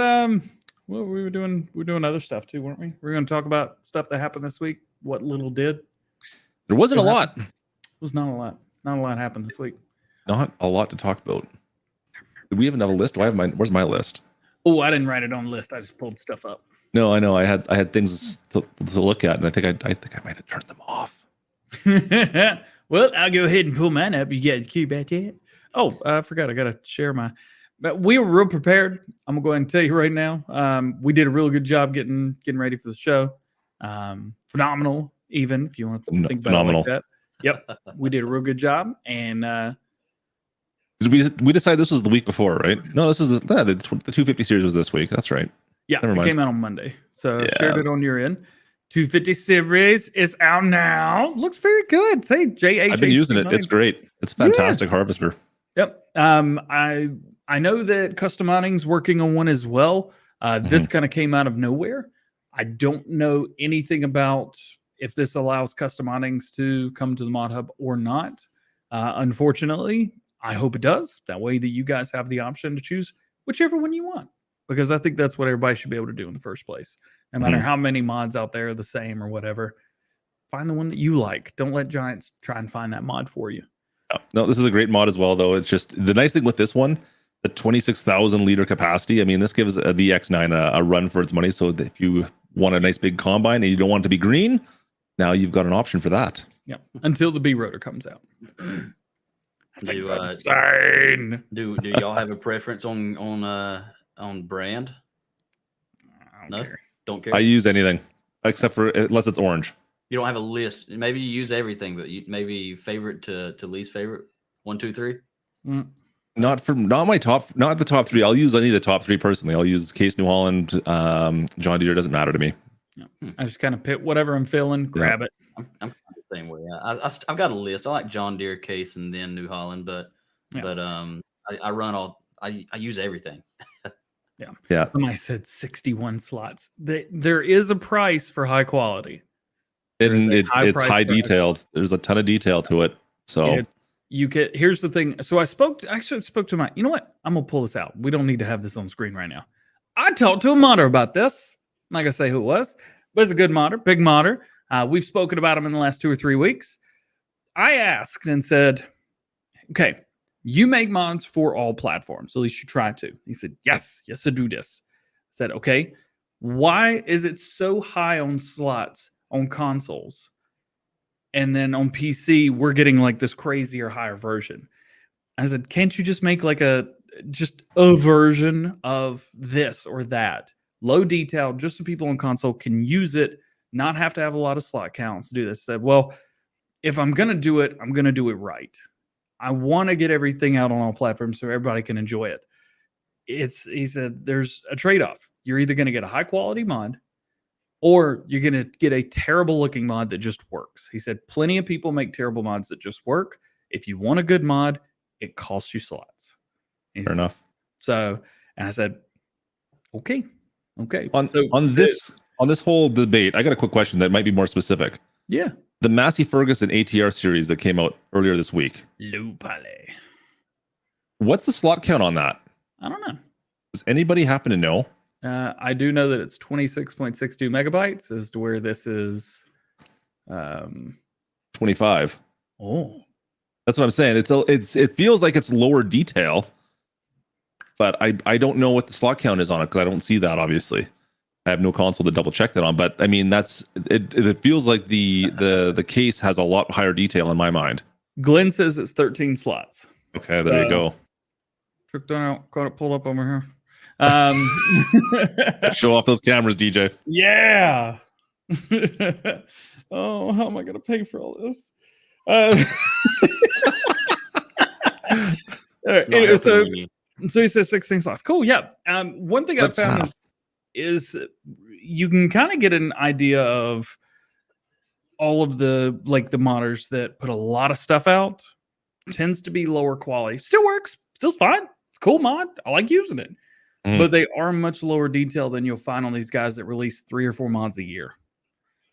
were we doing? We're doing other stuff too, weren't we? We're going to talk about stuff that happened this week. What little did. There wasn't a lot. It was not a lot. Not a lot happened this week. Not a lot to talk about. Do we even have a list? Do I have mine? Where's my list? Oh, I didn't write it on the list. I just pulled stuff up. No, I know. I had things to look at, and I think I might have turned them off. Well, I'll go ahead and pull mine up. You guys cute about that? Oh, I forgot. I got to share my. But we were real prepared. I'm gonna go ahead and tell you right now. We did a real good job getting ready for the show. Phenomenal, even if you want to think about it like that. Yep, we did a real good job. And did we decided this was the week before, right? No, this is the 250 series was this week. That's right. Yeah, it came out on Monday. So shared it on your end. 250 series is out now. Looks very good. Say JH. I've been using it. It's great. It's fantastic harvester. Yep. I know that Custom Mining's working on one as well. This kind of came out of nowhere. I don't know anything about if this allows Custom Minings to come to the Mod Hub or not. Unfortunately, I hope it does. That way that you guys have the option to choose whichever one you want. Because I think that's what everybody should be able to do in the first place. No matter how many mods out there are the same or whatever. Find the one that you like. Don't let Giants try and find that mod for you. No, this is a great mod as well, though. It's just the nice thing with this one, the 26,000 liter capacity. I mean, this gives the X9 a run for its money. So if you want a nice big combine and you don't want it to be green, now you've got an option for that. Yeah, until the B rotor comes out. Do y'all have a preference on brand? I don't care. Don't care. I use anything. except for unless it's orange. You don't have a list. Maybe you use everything, but maybe favorite to least favorite. 1, 2, 3. Not the top 3. I'll use any of the top 3 personally. I'll use Case New Holland, John Deere. Doesn't matter to me. Yeah. I just kind of pick whatever I'm feeling, grab it. I'm the same way. I've got a list. I like John Deere, Case, and then New Holland, but I run all. I use everything. Yeah. Somebody said 61 slots. There is a price for high quality. And it's high detailed. There's a ton of detail to it. So here's the thing. So I actually spoke to you know what? I'm gonna pull this out. We don't need to have this on screen right now. I talked to a modder about this. I'm not gonna say who it was, but it's a good modder, big modder. We've spoken about him in the last 2 or 3 weeks. I asked and said, okay, you make mods for all platforms. At least you try to. He said, yes, I do this. I said, okay, why is it so high on slots on consoles? And then on PC, we're getting like this crazier, higher version. I said, can't you just make like just a version of this or that? Low detail, just so people on console can use it, not have to have a lot of slot counts to do this. I said, well, if I'm going to do it, I'm going to do it right. I want to get everything out on all platforms so everybody can enjoy it. He said, there's a trade-off. You're either going to get a high quality mod or you're going to get a terrible looking mod that just works. He said, plenty of people make terrible mods that just work. If you want a good mod, it costs you slots. Fair enough. So, and I said, okay. On this whole debate, I got a quick question that might be more specific. Yeah. The Massey Ferguson ATR series that came out earlier this week. Lupale. What's the slot count on that? I don't know. Does anybody happen to know? I do know that it's 26.62 megabytes as to where this is 25. Oh. That's what I'm saying. It feels like it's lower detail, but I don't know what the slot count is on it because I don't see that, obviously. I have no console to double check that on, but I mean it feels like the case has a lot higher detail in my mind. Glenn says it's 13 slots. Okay, there you go. Tricked on out, got it pulled up over here. Show off those cameras, DJ. Yeah. Oh, how am I gonna pay for all this? All right, anyway, so he says 16 slots. Cool. Yeah. One thing I found is you can kind of get an idea of all of the modders that put a lot of stuff out tends to be lower quality. Still works. Still fine. It's a cool mod. I like using it. But they are much lower detail than you'll find on these guys that release 3 or 4 mods a year.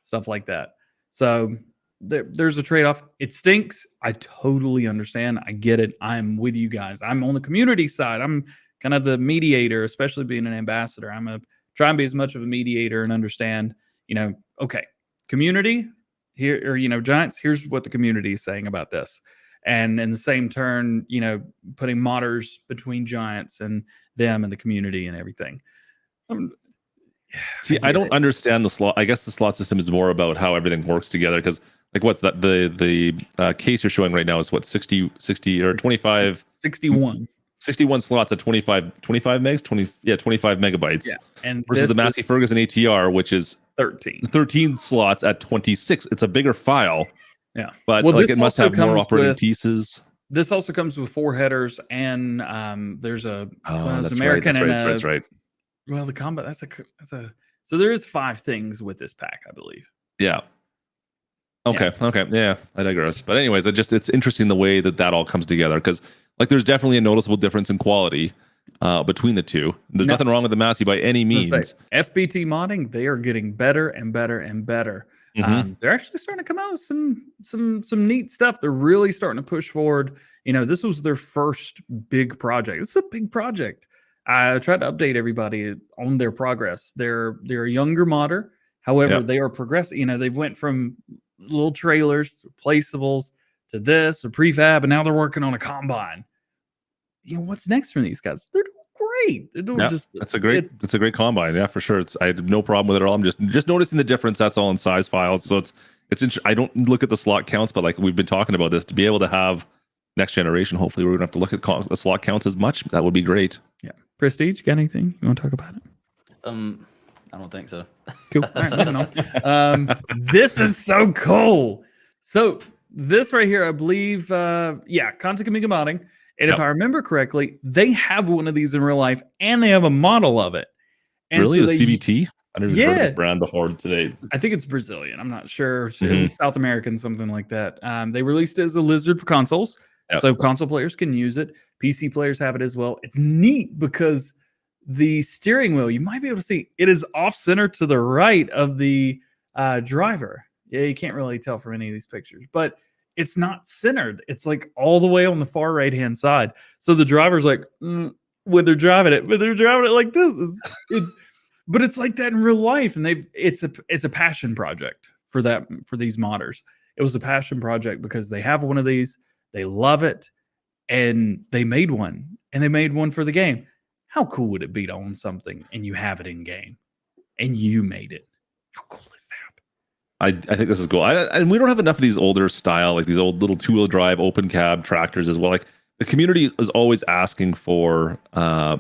Stuff like that. So there's a trade-off. It stinks. I totally understand. I get it. I'm with you guys. I'm on the community side. I'm kind of the mediator, especially being an ambassador. I'm try and be as much of a mediator and understand, okay, community here, or, Giants, here's what the community is saying about this. And in the same turn, putting modders between Giants and them and the community and everything. See, I don't understand the slot. I guess the slot system is more about how everything works together. Because, what's that? The case you're showing right now is what 60 or 25, 61 slots at 25 megs, 25 megabytes. Yeah, and versus the Massey Ferguson ATR, which is 13 slots at 26. It's a bigger file. Yeah, but it must have more operating pieces. This also comes with 4 headers, and there's that's American right. and that's right. Well, the combat that's a so there is 5 things with this pack, I believe. Yeah. Okay. Yeah, I digress. But anyways, it's interesting the way that all comes together because there's definitely a noticeable difference in quality between the two. There's nothing wrong with the Massey by any means. FBT modding, they are getting better and better and better. Mm-hmm. They're actually starting to come out with some neat stuff. They're really starting to push forward. This was their first big project. This is a big project. I tried to update everybody on their progress. They're a younger modder. However, they are progressing. They went from little trailers to replaceables to this, a prefab, and now they're working on a combine. What's next from these guys? They're doing great. They're doing it's a great combine. Yeah, for sure. I have no problem with it at all. I'm just noticing the difference. That's all in size files. So it's I don't look at the slot counts, but we've been talking about this, to be able to have next generation, hopefully we're gonna have to look at the slot counts as much. That would be great. Yeah. Prestige, got anything you want to talk about it? I don't think so. Cool. All right, moving on. This is so cool. So this right here, I believe, Content Amiga Modding. And if I remember correctly, they have one of these in real life, and they have a model of it. And really, so the CVT? I never heard of this brand before today. I think it's Brazilian. I'm not sure. It's South American, something like that. They released it as a lizard for consoles, so console players can use it. PC players have it as well. It's neat because the steering wheel, you might be able to see, it is off center to the right of the driver. Yeah, you can't really tell from any of these pictures, but it's not centered. It's like all the way on the far right hand side. So the driver's like when they're driving it, like this. But it's like that in real life, and it's a passion project for these modders. It was a passion project because they have one of these, they love it, and they made one, for the game. How cool would it be to own something and you have it in game, and you made it? How cool is that? I think this is cool. And we don't have enough of these older style, like these old little 2-wheel drive open cab tractors as well. Like the community is always asking for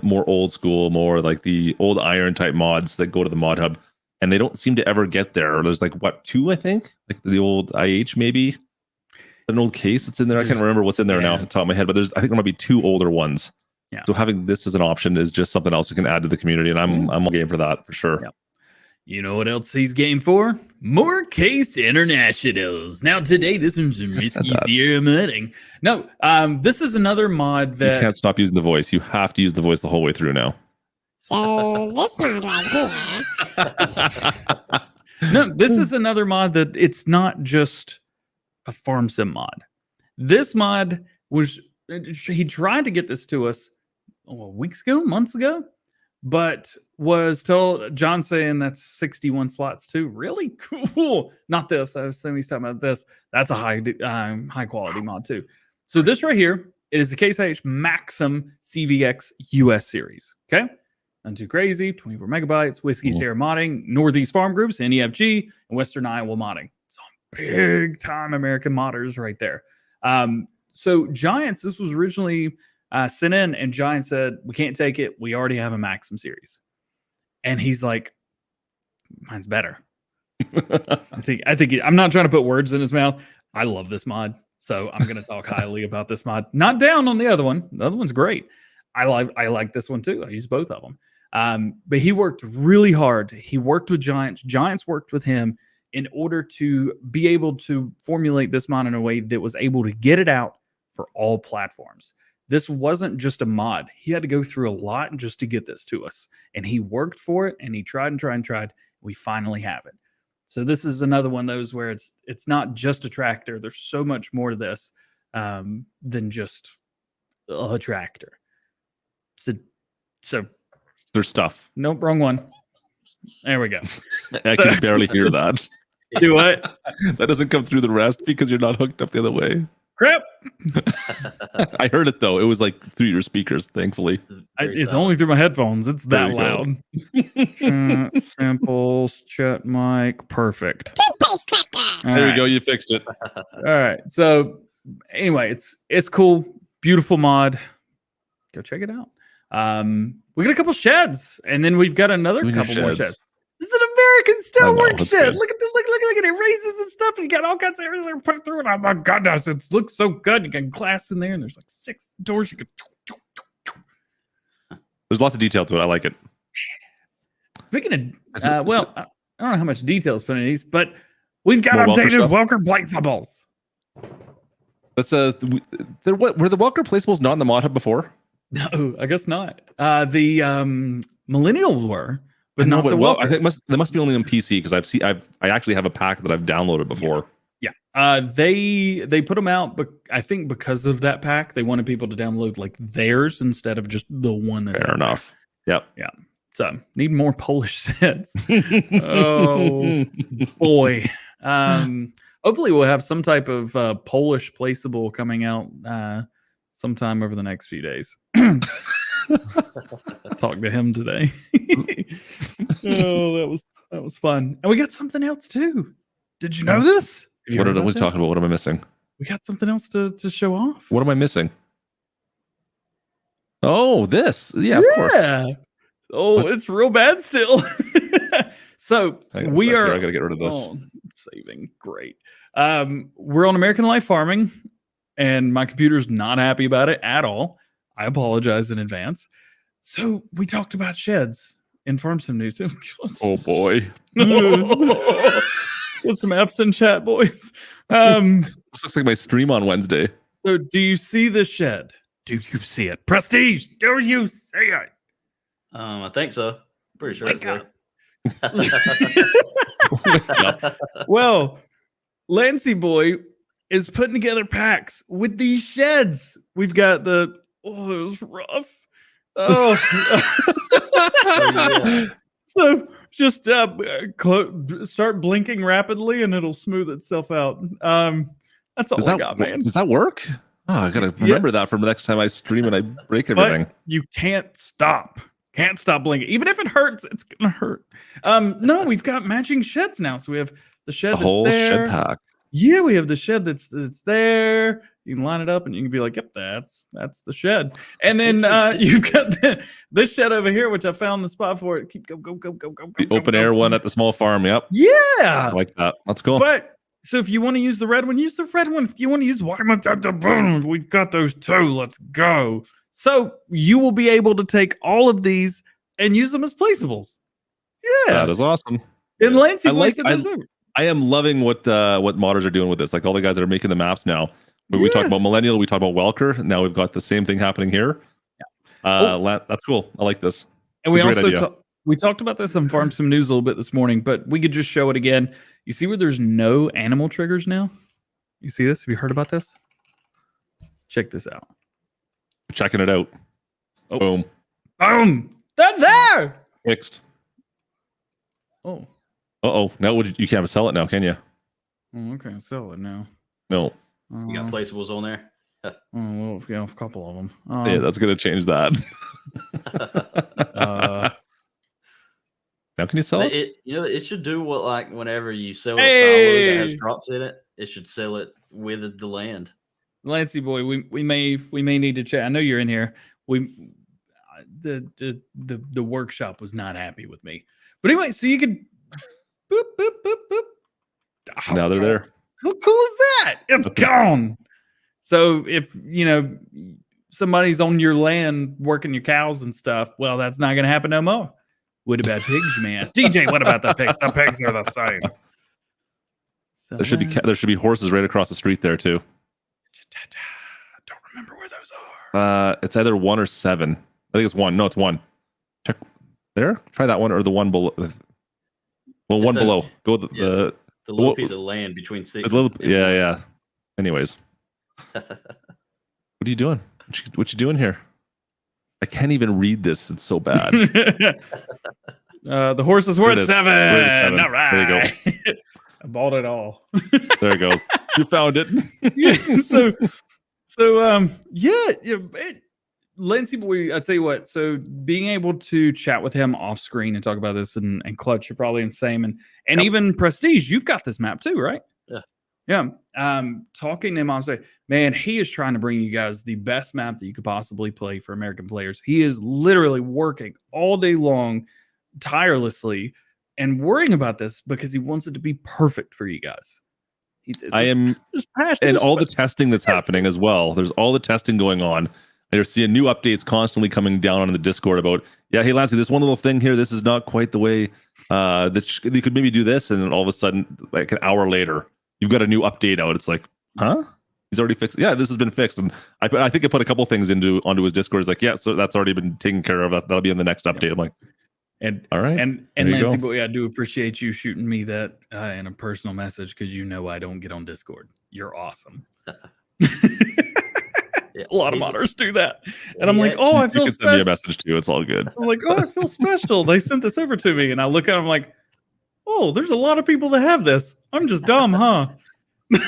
more old school, more like the old iron type mods that go to the mod hub, and they don't seem to ever get there. There's like two, I think, like the old IH maybe, an old case that's in there. I can't remember what's in there now off the top of my head, but I think there might be 2 older ones. Yeah. So having this as an option is just something else you can add to the community, and I'm all game for that for sure. Yeah. You know what else he's game for? More case internationals. Now today, this one's some risky Sierra modding. No, this is another mod that... You can't stop using the voice. You have to use the voice the whole way through now. So this mod right here. No, this is another mod that it's not just a farm sim mod. This mod was... He tried to get this to us months ago, but was told, John saying that's 61 slots too. Really cool. Not this. I assume he's talking about this. That's a high quality mod too. So this right here, it is the Case IH Maxim CVX US series. Okay. Not too crazy. 24 megabytes. Whiskey Sierra modding. Northeast Farm Groups, NEFG, and Western Iowa modding. So big time American modders right there. So Giants, this was originally sent in, and Giant said, we can't take it. We already have a Maxim series. And he's like, mine's better. I think I'm not trying to put words in his mouth. I love this mod. So I'm going to talk highly about this mod. Not down on the other one. The other one's great. I like this one too. I use both of them. But he worked really hard. He worked with Giants. Giants worked with him in order to be able to formulate this mod in a way that was able to get it out for all platforms. This wasn't just a mod. He had to go through a lot just to get this to us. And he worked for it, and he tried and tried and tried. We finally have it. So this is another one of those where it's not just a tractor. There's so much more to this than just a tractor. So there's stuff. Nope, wrong one. There we go. I can barely hear that. Do what? That doesn't come through the rest because you're not hooked up the other way. Crap. I heard it though. It was like through your speakers, thankfully. It's only through my headphones. It's that loud. Samples, chat mic, perfect. Toothpaste tractor. There we go. You fixed it. All right. So anyway, it's cool, beautiful mod. Go check it out. We got a couple sheds, and then we've got another couple more sheds. This is an American steelwork shed. Good. Look at this. Look at it. Races and stuff. And you got all kinds of everything put through it. Oh my goodness. It looks so good. You got glass in there, and there's like 6 doors. You can. There's lots of detail to it. I like it. Speaking of, I don't know how much detail is put in these, but we've got updated Welker placeables. That's were the Welker placeables not in the mod hub before? No, I guess not. The Millennials were. But not the Welker. I think they must be only on PC because I actually have a pack that I've downloaded before. Yeah. They put them out, but I think because of that pack, they wanted people to download like theirs instead of just the one that's fair enough. Yep. Yeah. So need more Polish sets. Oh boy. Hopefully we'll have some type of Polish placeable coming out sometime over the next few days. Talk to him today. Oh, that was fun. And we got something else too. Did you know this? What are we talking about? What am I missing? We got something else to show off. What am I missing? Oh, this. Yeah, of course. Oh, it's real bad still. So Hang on a we sec are. here, I gotta get rid of this. Oh, saving. Great. We're on American Life Farming, and my computer's not happy about it at all. I apologize in advance. So we talked about sheds in Farm Sim News. Oh boy. Get some F's in chat, boys. This looks like my stream on Wednesday. So do you see the shed? Do you see it? Prestige, do you see it? I think so. Pretty sure it's there. Well, Lancy Boy is putting together packs with these sheds. We've got it was rough. Oh, so just start blinking rapidly and it'll smooth itself out. That's all I got, man. Does that work? Oh, I gotta remember that for the next time I stream and I break everything. But you can't stop. Can't stop blinking. Even if it hurts, it's gonna hurt. No, we've got matching sheds now. So we have the shed that's whole there. shed pack. Yeah, we have the shed that's there. You can line it up and you can be like, yep, that's the shed. And then you've got this shed over here, which I found the spot for it. Keep go. The open air one at the small farm. Yep. Yeah. I like that. That's cool. But so if you want to use the red one, use the red one. If you want to use the we've got those too. Let's go. So you will be able to take all of these and use them as placeables. Yeah. That is awesome. And Lancy I am loving what modders are doing with this. Like all the guys that are making the maps now. We talk about Millennial, we talk about Welker. Now we've got the same thing happening here. Yeah. That's cool. I like this. And we also we talked about this on Farm Sim News a little bit this morning, but we could just show it again. You see where there's no animal triggers now? You see this? Have you heard about this? Check this out. Checking it out. Oh. Boom. Boom. They're there. Fixed. Oh. Now you can't sell it now, can you? Oh, okay. Sell it now. No. You got placeables on there? Well, we have a couple of them. Yeah, that's gonna change that. Now can you sell it? It should do what, like, whenever you sell a silo that has drops in it, it should sell it with the land. Lancy Boy, we may need to chat. I know you're in here. The workshop was not happy with me, but anyway, so you could boop boop boop boop. Oh, now they're there. How cool is that? It's gone. So if somebody's on your land working your cows and stuff, well, that's not going to happen no more. What about pigs, you may ask? DJ, what about the pigs? The pigs are the same. So There should be horses right across the street there too. Don't remember where those are. It's either 1 or 7. I think it's 1. No, it's 1. Check there. Try that one or the one below. Well, one below. Go with the little piece of land between 6. Yeah. Anyways, what are you doing? What you doing here? I can't even read this. It's so bad. The horse is worth 7. All right. There you go. I bought it all. There it goes. You found it. Lancy Boy, I'd tell you what. So being able to chat with him off screen and talk about this, and Klutch, you're probably insane, and even Prestige, you've got this map too, right? Yeah. Talking to him on say, man, he is trying to bring you guys the best map that you could possibly play for American players. He is literally working all day long, tirelessly, and worrying about this because he wants it to be perfect for you guys. And all the testing that's happening as well. There's all the testing going on. You're seeing new updates constantly coming down on the Discord about, hey, Lancy, this one little thing here, this is not quite the way that you could maybe do this. And then all of a sudden, like an hour later, you've got a new update out. It's like, huh? He's already fixed. Yeah, this has been fixed. And I think I put a couple things onto his Discord. It's like, yeah, so that's already been taken care of. That'll be in the next update. I'm like, all right. And Lancy Boy, I do appreciate you shooting me that in a personal message because I don't get on Discord. You're awesome. A lot of modders do that. And I'm like, I feel special. You can send me a message too. It's all good. I'm like, I feel special. They sent this over to me. And I look at them like, there's a lot of people that have this. I'm just dumb, huh? So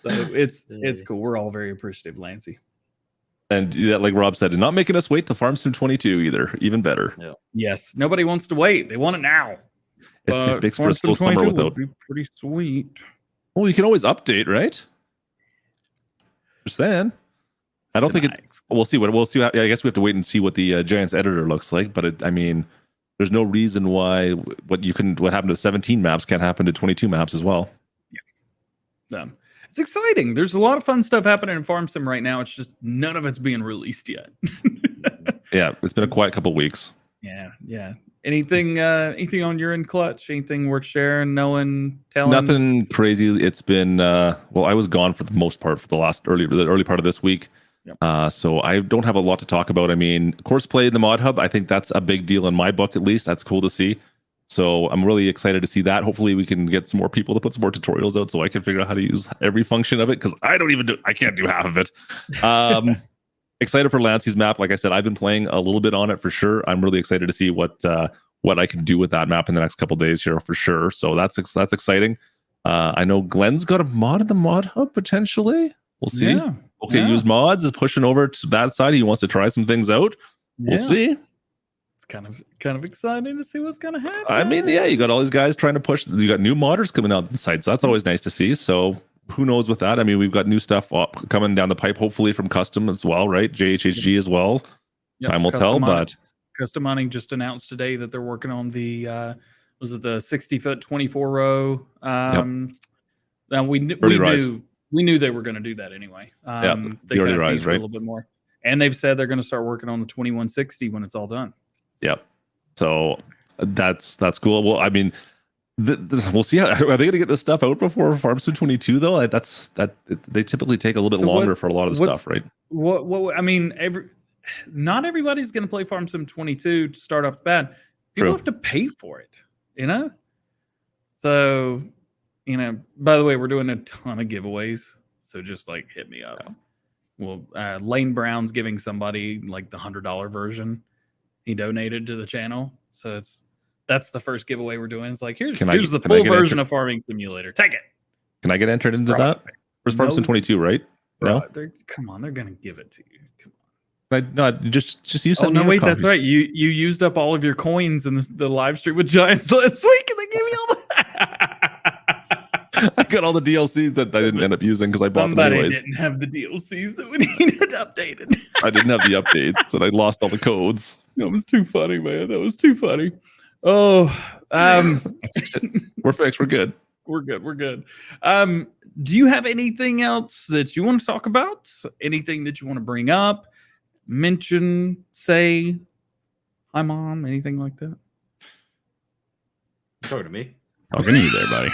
it's cool. We're all very appreciative, Lancy. And like Rob said, not making us wait to Farm Sim 22 either. Even better. Yeah. Yes. Nobody wants to wait. They want it now. It makes for a slow summer without. Be pretty sweet. Well, you can always update, right? Just then. I don't think it. We'll see. I guess we have to wait and see what the Giants editor looks like. But there's no reason why what happened to 17 maps can't happen to 22 maps as well. It's exciting. There's a lot of fun stuff happening in Farm Sim right now. It's just none of it's being released yet. Yeah, it's been a quiet couple weeks. Yeah. Anything on your end, Klutch? Anything worth sharing, knowing, telling? Nothing crazy. It's been well, I was gone for the most part for the early part of this week. Yep. So I don't have a lot to talk about. I mean, Courseplay in the Mod Hub, I think that's a big deal in my book, at least. That's cool to see. So I'm really excited to see that. Hopefully we can get some more people to put some more tutorials out so I can figure out how to use every function of it, because I can't do half of it. Excited for Lancey's map. Like I said, I've been playing a little bit on it for sure. I'm really excited to see what I can do with that map in the next couple days here for sure. So that's exciting. I know Glenn's got a mod in the Mod Hub potentially. We'll see. Yeah. Okay, Use Mods is pushing over to that side. He wants to try some things out. We'll see. It's kind of exciting to see what's gonna happen. I mean, yeah, you got all these guys trying to push. You got new modders coming out the site, so that's always nice to see. So who knows with that? I mean, we've got new stuff coming down the pipe, hopefully from custom as well, right? JHHG as well. Yep. Time will tell, but Custom Mining just announced today that they're working on the was it the 60-foot 24-row? Now we knew they were going to do that anyway. They kind of teased a little bit more, and they've said they're going to start working on the 2160 when it's all done. Yep. So that's cool. Well, I mean, we'll see. Are they going to get this stuff out before Farm Sim 22 though? They typically take a little bit longer for a lot of the stuff, right? What I mean, not everybody's going to play Farm Sim 22 to start off the bat. People have to pay for it, you know. So, you know. By the way, we're doing a ton of giveaways, so just like hit me up. Well, Lane Brown's giving somebody like the $100 version. He donated to the channel, so that's the first giveaway we're doing. It's like here's the full version of Farming Simulator. Take it. Can I get entered into that? Where's Farm Sim 22, right? No, come on, they're gonna give it to you. Come on. Not just use. Oh no, wait, that's right. You used up all of your coins in the live stream with Giants last week, and they gave you all that. I got all the DLCs that I didn't end up using because I bought them anyways. Didn't have the DLCs that we needed updated. I didn't have the updates, and I lost all the codes. That was too funny, man. That was too funny. Oh, we're fixed. We're good. We're good. Do you have anything else that you want to talk about? Anything that you want to bring up, mention, say, hi, Mom, anything like that? Talking to me. Talking to you there, buddy.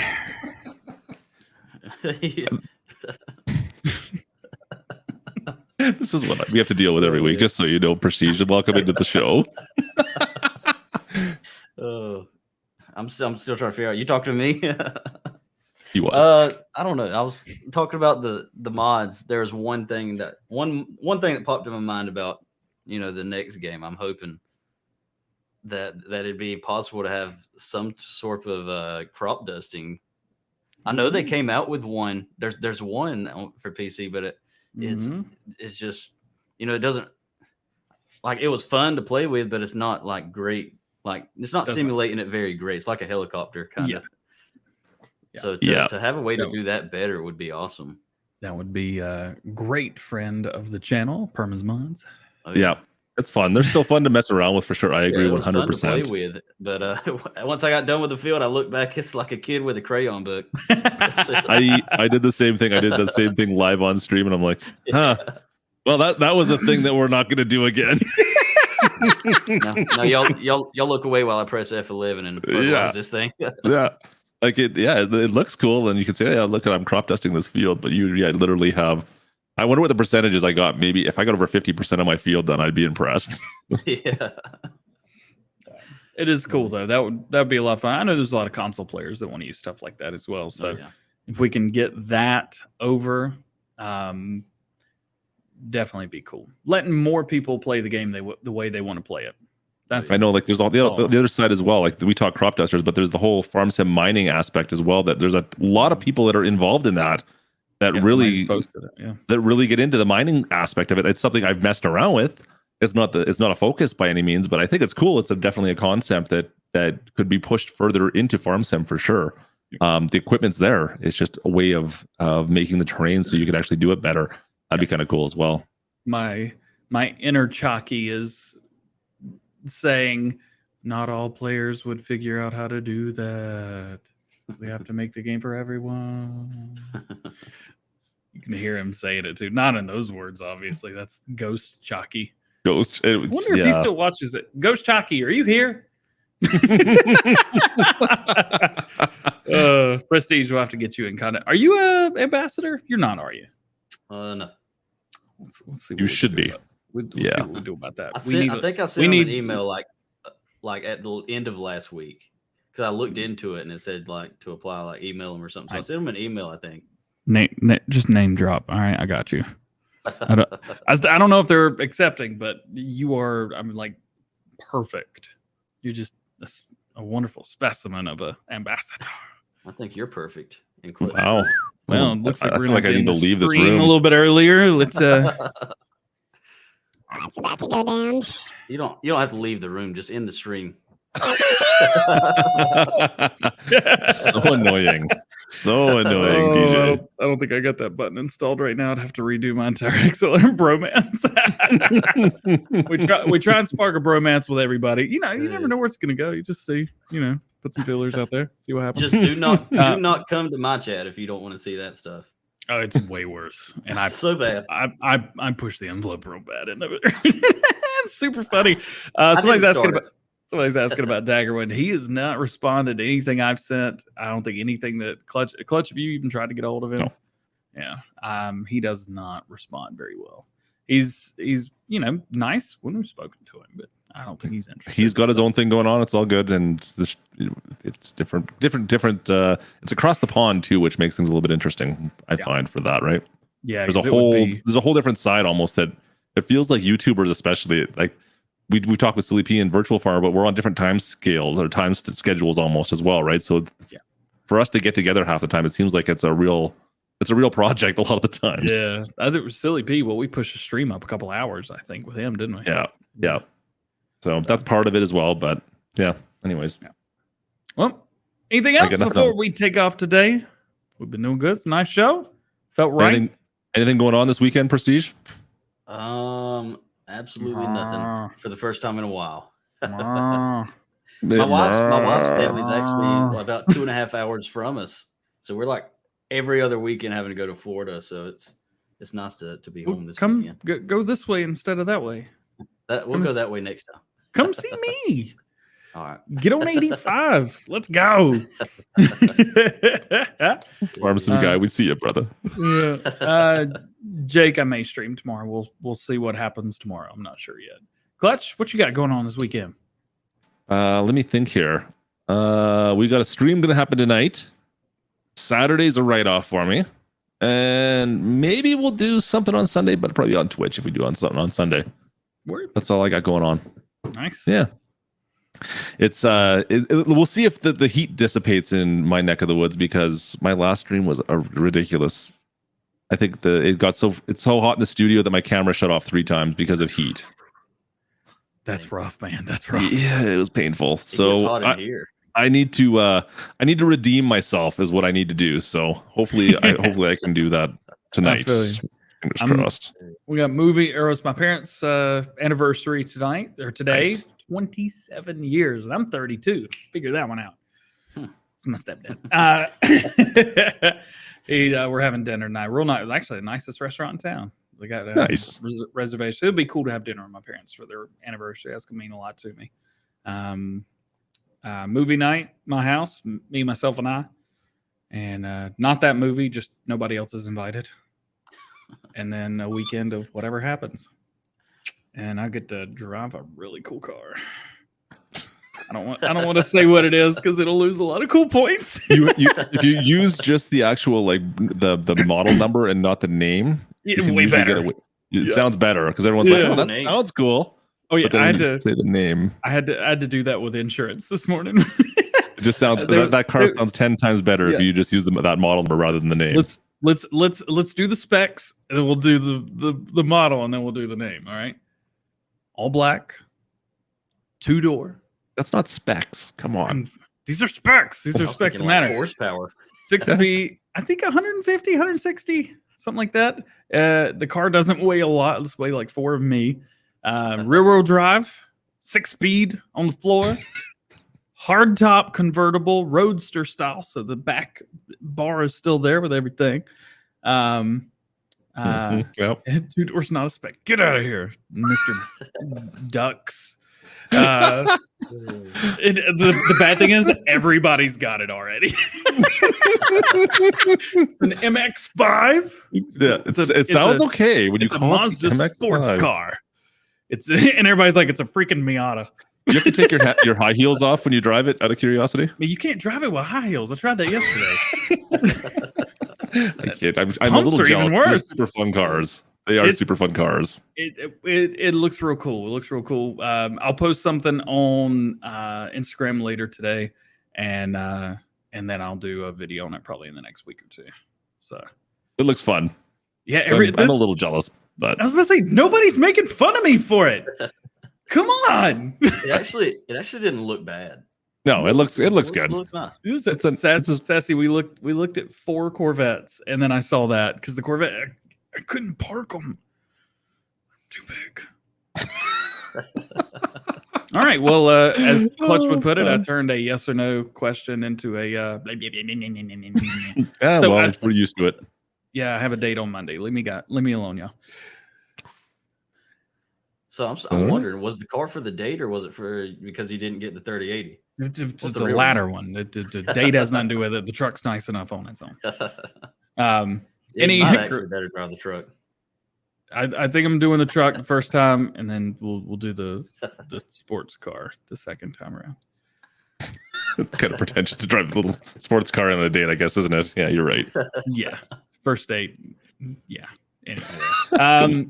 This is what we have to deal with every week, just so you know. Prestige, welcome into the show. I'm still trying to figure out. You talking to me? He was. I don't know. I was talking about the mods. There's one thing that popped in my mind about the next game. I'm hoping that it'd be possible to have some sort of crop dusting. I know they came out with one. There's one for PC, but it's just it doesn't, like, it was fun to play with, but it's not like great. Like, it's not simulating it very great. It's like a helicopter kind of. Yeah. So to have a way to do that better would be awesome. That would be a great friend of the channel, Perma's Mods. Oh, yeah. It's fun. They're still fun to mess around with for sure. I agree 100%. Fun to play with, but once I got done with the field, I looked back. It's like a kid with a crayon book. I did the same thing. I did the same thing live on stream, and I'm like, huh. Well, that was a thing that we're not going to do again. No, y'all look away while I press F11 and fertilize this thing. Yeah. Like it looks cool, and you can say, yeah, look, I'm crop dusting this field, but you literally have. I wonder what the percentages I got. Maybe if I got over 50% of my field done, I'd be impressed. Yeah. It is cool though. That would be a lot of fun. I know there's a lot of console players that want to use stuff like that as well. So if we can get that over, definitely be cool. Letting more people play the game the way they want to play it. I know, like there's all the other side as well. Like we talk crop dusters, but there's the whole farm sim mining aspect as well. That there's a lot of people that are involved in that. That really get into the mining aspect of it. It's something I've messed around with. It's not a focus by any means, but I think it's cool. It's definitely a concept that could be pushed further into farm sim for sure. The equipment's there. It's just a way of making the terrain so you could actually do it better. That'd be kind of cool as well. My inner Chalky is saying, Not all players would figure out how to do that. We have to make the game for everyone. You can hear him saying it too. Not in those words, obviously. That's Ghost Chalky. Ghost. I wonder if he still watches it. Ghost Chalky, are you here? Prestige will have to get you in contact. Are you a ambassador? You're not, are you? No. Let's see. You should be. We'll see what we do about that. I think I sent him an email like at the end of last week because I looked into it and it said like to apply, like email him or something. So I sent him an email, I think. Just name drop. All right, I got you. I don't know if they're accepting, but you are. I mean, like perfect. You're just a wonderful specimen of a ambassador. I think you're perfect. Wow. Well, it looks like I we're feel like I need to leave this room a little bit earlier. Let's. It's about to go down. You don't have to leave the room. Just in the stream. So annoying. So annoying, DJ. I don't think I got that button installed right now. I'd have to redo my entire Excellent bromance. we try and spark a bromance with everybody. You never know where it's gonna go. You just see, put some feelers out there, see what happens. Just do not come to my chat if you don't want to see that stuff. Oh, it's way worse. And so bad. I push the envelope real bad in there. It's super funny. Somebody's asking about Daggerwood. He has not responded to anything I've sent. I don't think anything that Klutch, have you even tried to get a hold of him? No. Yeah. He does not respond very well. He's nice when we've spoken to him, but I don't think he's interested. He's got his own thing going on. It's all good, and it's different. It's across the pond too, which makes things a little bit interesting. I find for that, right? Yeah, there's a whole different side almost that it feels like YouTubers, especially like we talk with Silly P and Virtual Farmer, but we're on different time scales or time schedules almost as well, right? So for us to get together half the time, it seems like it's a real project a lot of the times. Yeah, I think it was Silly P. Well, we pushed the stream up a couple hours, I think, with him, didn't we? Yeah. So that's part of it as well. But yeah, anyways. Yeah. Well, anything else before we take off today? We've been doing good. It's a nice show. Felt right. Anything going on this weekend, Prestige? Absolutely nothing for the first time in a while. My wife's family is actually about 2.5 hours from us. So we're like every other weekend having to go to Florida. So it's nice to be home this weekend. Go this way instead of that way. We'll go that way next time. Come see me. All right. Get on 85. Let's go. Farmson guy, we see you, brother. Yeah. Jake, I may stream tomorrow. We'll see what happens tomorrow. I'm not sure yet. Klutch, what you got going on this weekend? Let me think here. We got a stream going to happen tonight. Saturday's a write-off for me. And maybe we'll do something on Sunday, but probably on Twitch if we do something on Sunday. Word. That's all I got going on. Nice. Yeah. It's we'll see if the heat dissipates in my neck of the woods, because my last stream was a ridiculous. I think it's so hot in the studio that my camera shut off 3 times because of heat. That's rough, man. That's rough. Yeah, it was painful. It's hot in here. I need to redeem myself is what I need to do. So hopefully I can do that tonight. Fingers crossed. We got Aorus, my parents' anniversary today. Nice. 27 years, and I'm 32. Figure that one out. It's my stepdad. We're having dinner tonight. Real nice. Actually, the nicest restaurant in town. We got a nice reservation. It'd be cool to have dinner with my parents for their anniversary. That's gonna mean a lot to me. Movie night, my house, me, myself, and I, and not that movie. Just nobody else is invited. And then a weekend of whatever happens. And I get to drive a really cool car. I don't want to say what it is because it'll lose a lot of cool points. If you use just the actual the model number and not the name, way better. It sounds better because everyone's like, "Oh, that sounds cool." Oh yeah, I had to say the name. I had to do that with insurance this morning. It just sounds that car sounds 10 times better if you just use that model number rather than the name. Let's do the specs, and then we'll do the model, and then we'll do the name. All right. All black, 2-door. That's not specs. Come on. These are specs. These are specs that matter. Horsepower. 6 speed. I think 150, 160, something like that. The car doesn't weigh a lot. Let's weigh like 4 of me. Rear wheel drive, 6-speed on the floor, hardtop convertible, roadster style. So the back bar is still there with everything. Yep. Two-door's not a spec. Get out of here, Mr. Ducks. The bad thing is everybody's got it already. It's an MX-5. Yeah, it sounds okay when you It's a call Mazda it MX-5. sports car. And everybody's like, it's a freaking Miata. You have to take your high heels off when you drive it, out of curiosity. I mean, you can't drive it with high heels. I tried that yesterday. I kid. I'm a Pumps little are even jealous. They're worse. super fun cars. They are super fun cars. It looks real cool. It looks real cool. I'll post something on Instagram later today, and then I'll do a video on it probably in the next week or two. So It looks fun. yeah, I'm a little jealous, but I was about to say nobody's making fun of me for it. Come on. It actually didn't look bad. no, it looks good. It looks nice. Sassy. We looked at 4 Corvettes, and then I saw that because the Corvette I couldn't park them. Too big. All right. Well, as Klutch would put it, I turned a yes or no question into a. Yeah, So well, we're used to it. Yeah, I have a date on Monday. Leave me alone, y'all. So I'm wondering, was the car for the date or was it for because you didn't get the 3080? It's What's the the real latter one. The date has nothing to do with it. The truck's nice enough on its own. It Any might actually better drive the truck. I think I'm doing the truck the first time, and then we'll do the sports car the second time around. It's kind of pretentious to drive a little sports car on a date, I guess, isn't it? Yeah, you're right. Yeah, first date. Yeah. Anyway,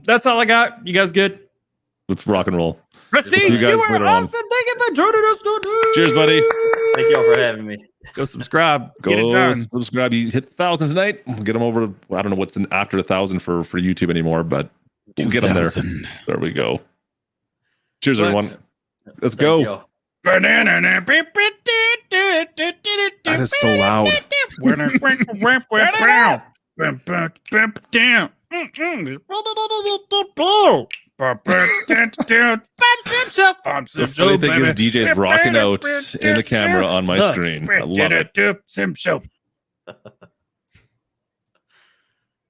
that's all I got. You guys good? Let's rock and roll. Prestige, See you guys you were later on. awesome. Thank you for joining us today. Cheers, buddy. Thank y'all for having me. Go subscribe. Go Get it done. subscribe. You hit 1,000 tonight. We'll get them over. I don't know what's after 1,000 for YouTube anymore, but we'll get them there. 2,000. There we go. Cheers, But- everyone. Let's Thank go. y'all. That is so loud. The funny thing is DJ's rocking out in the camera on my screen. I love it.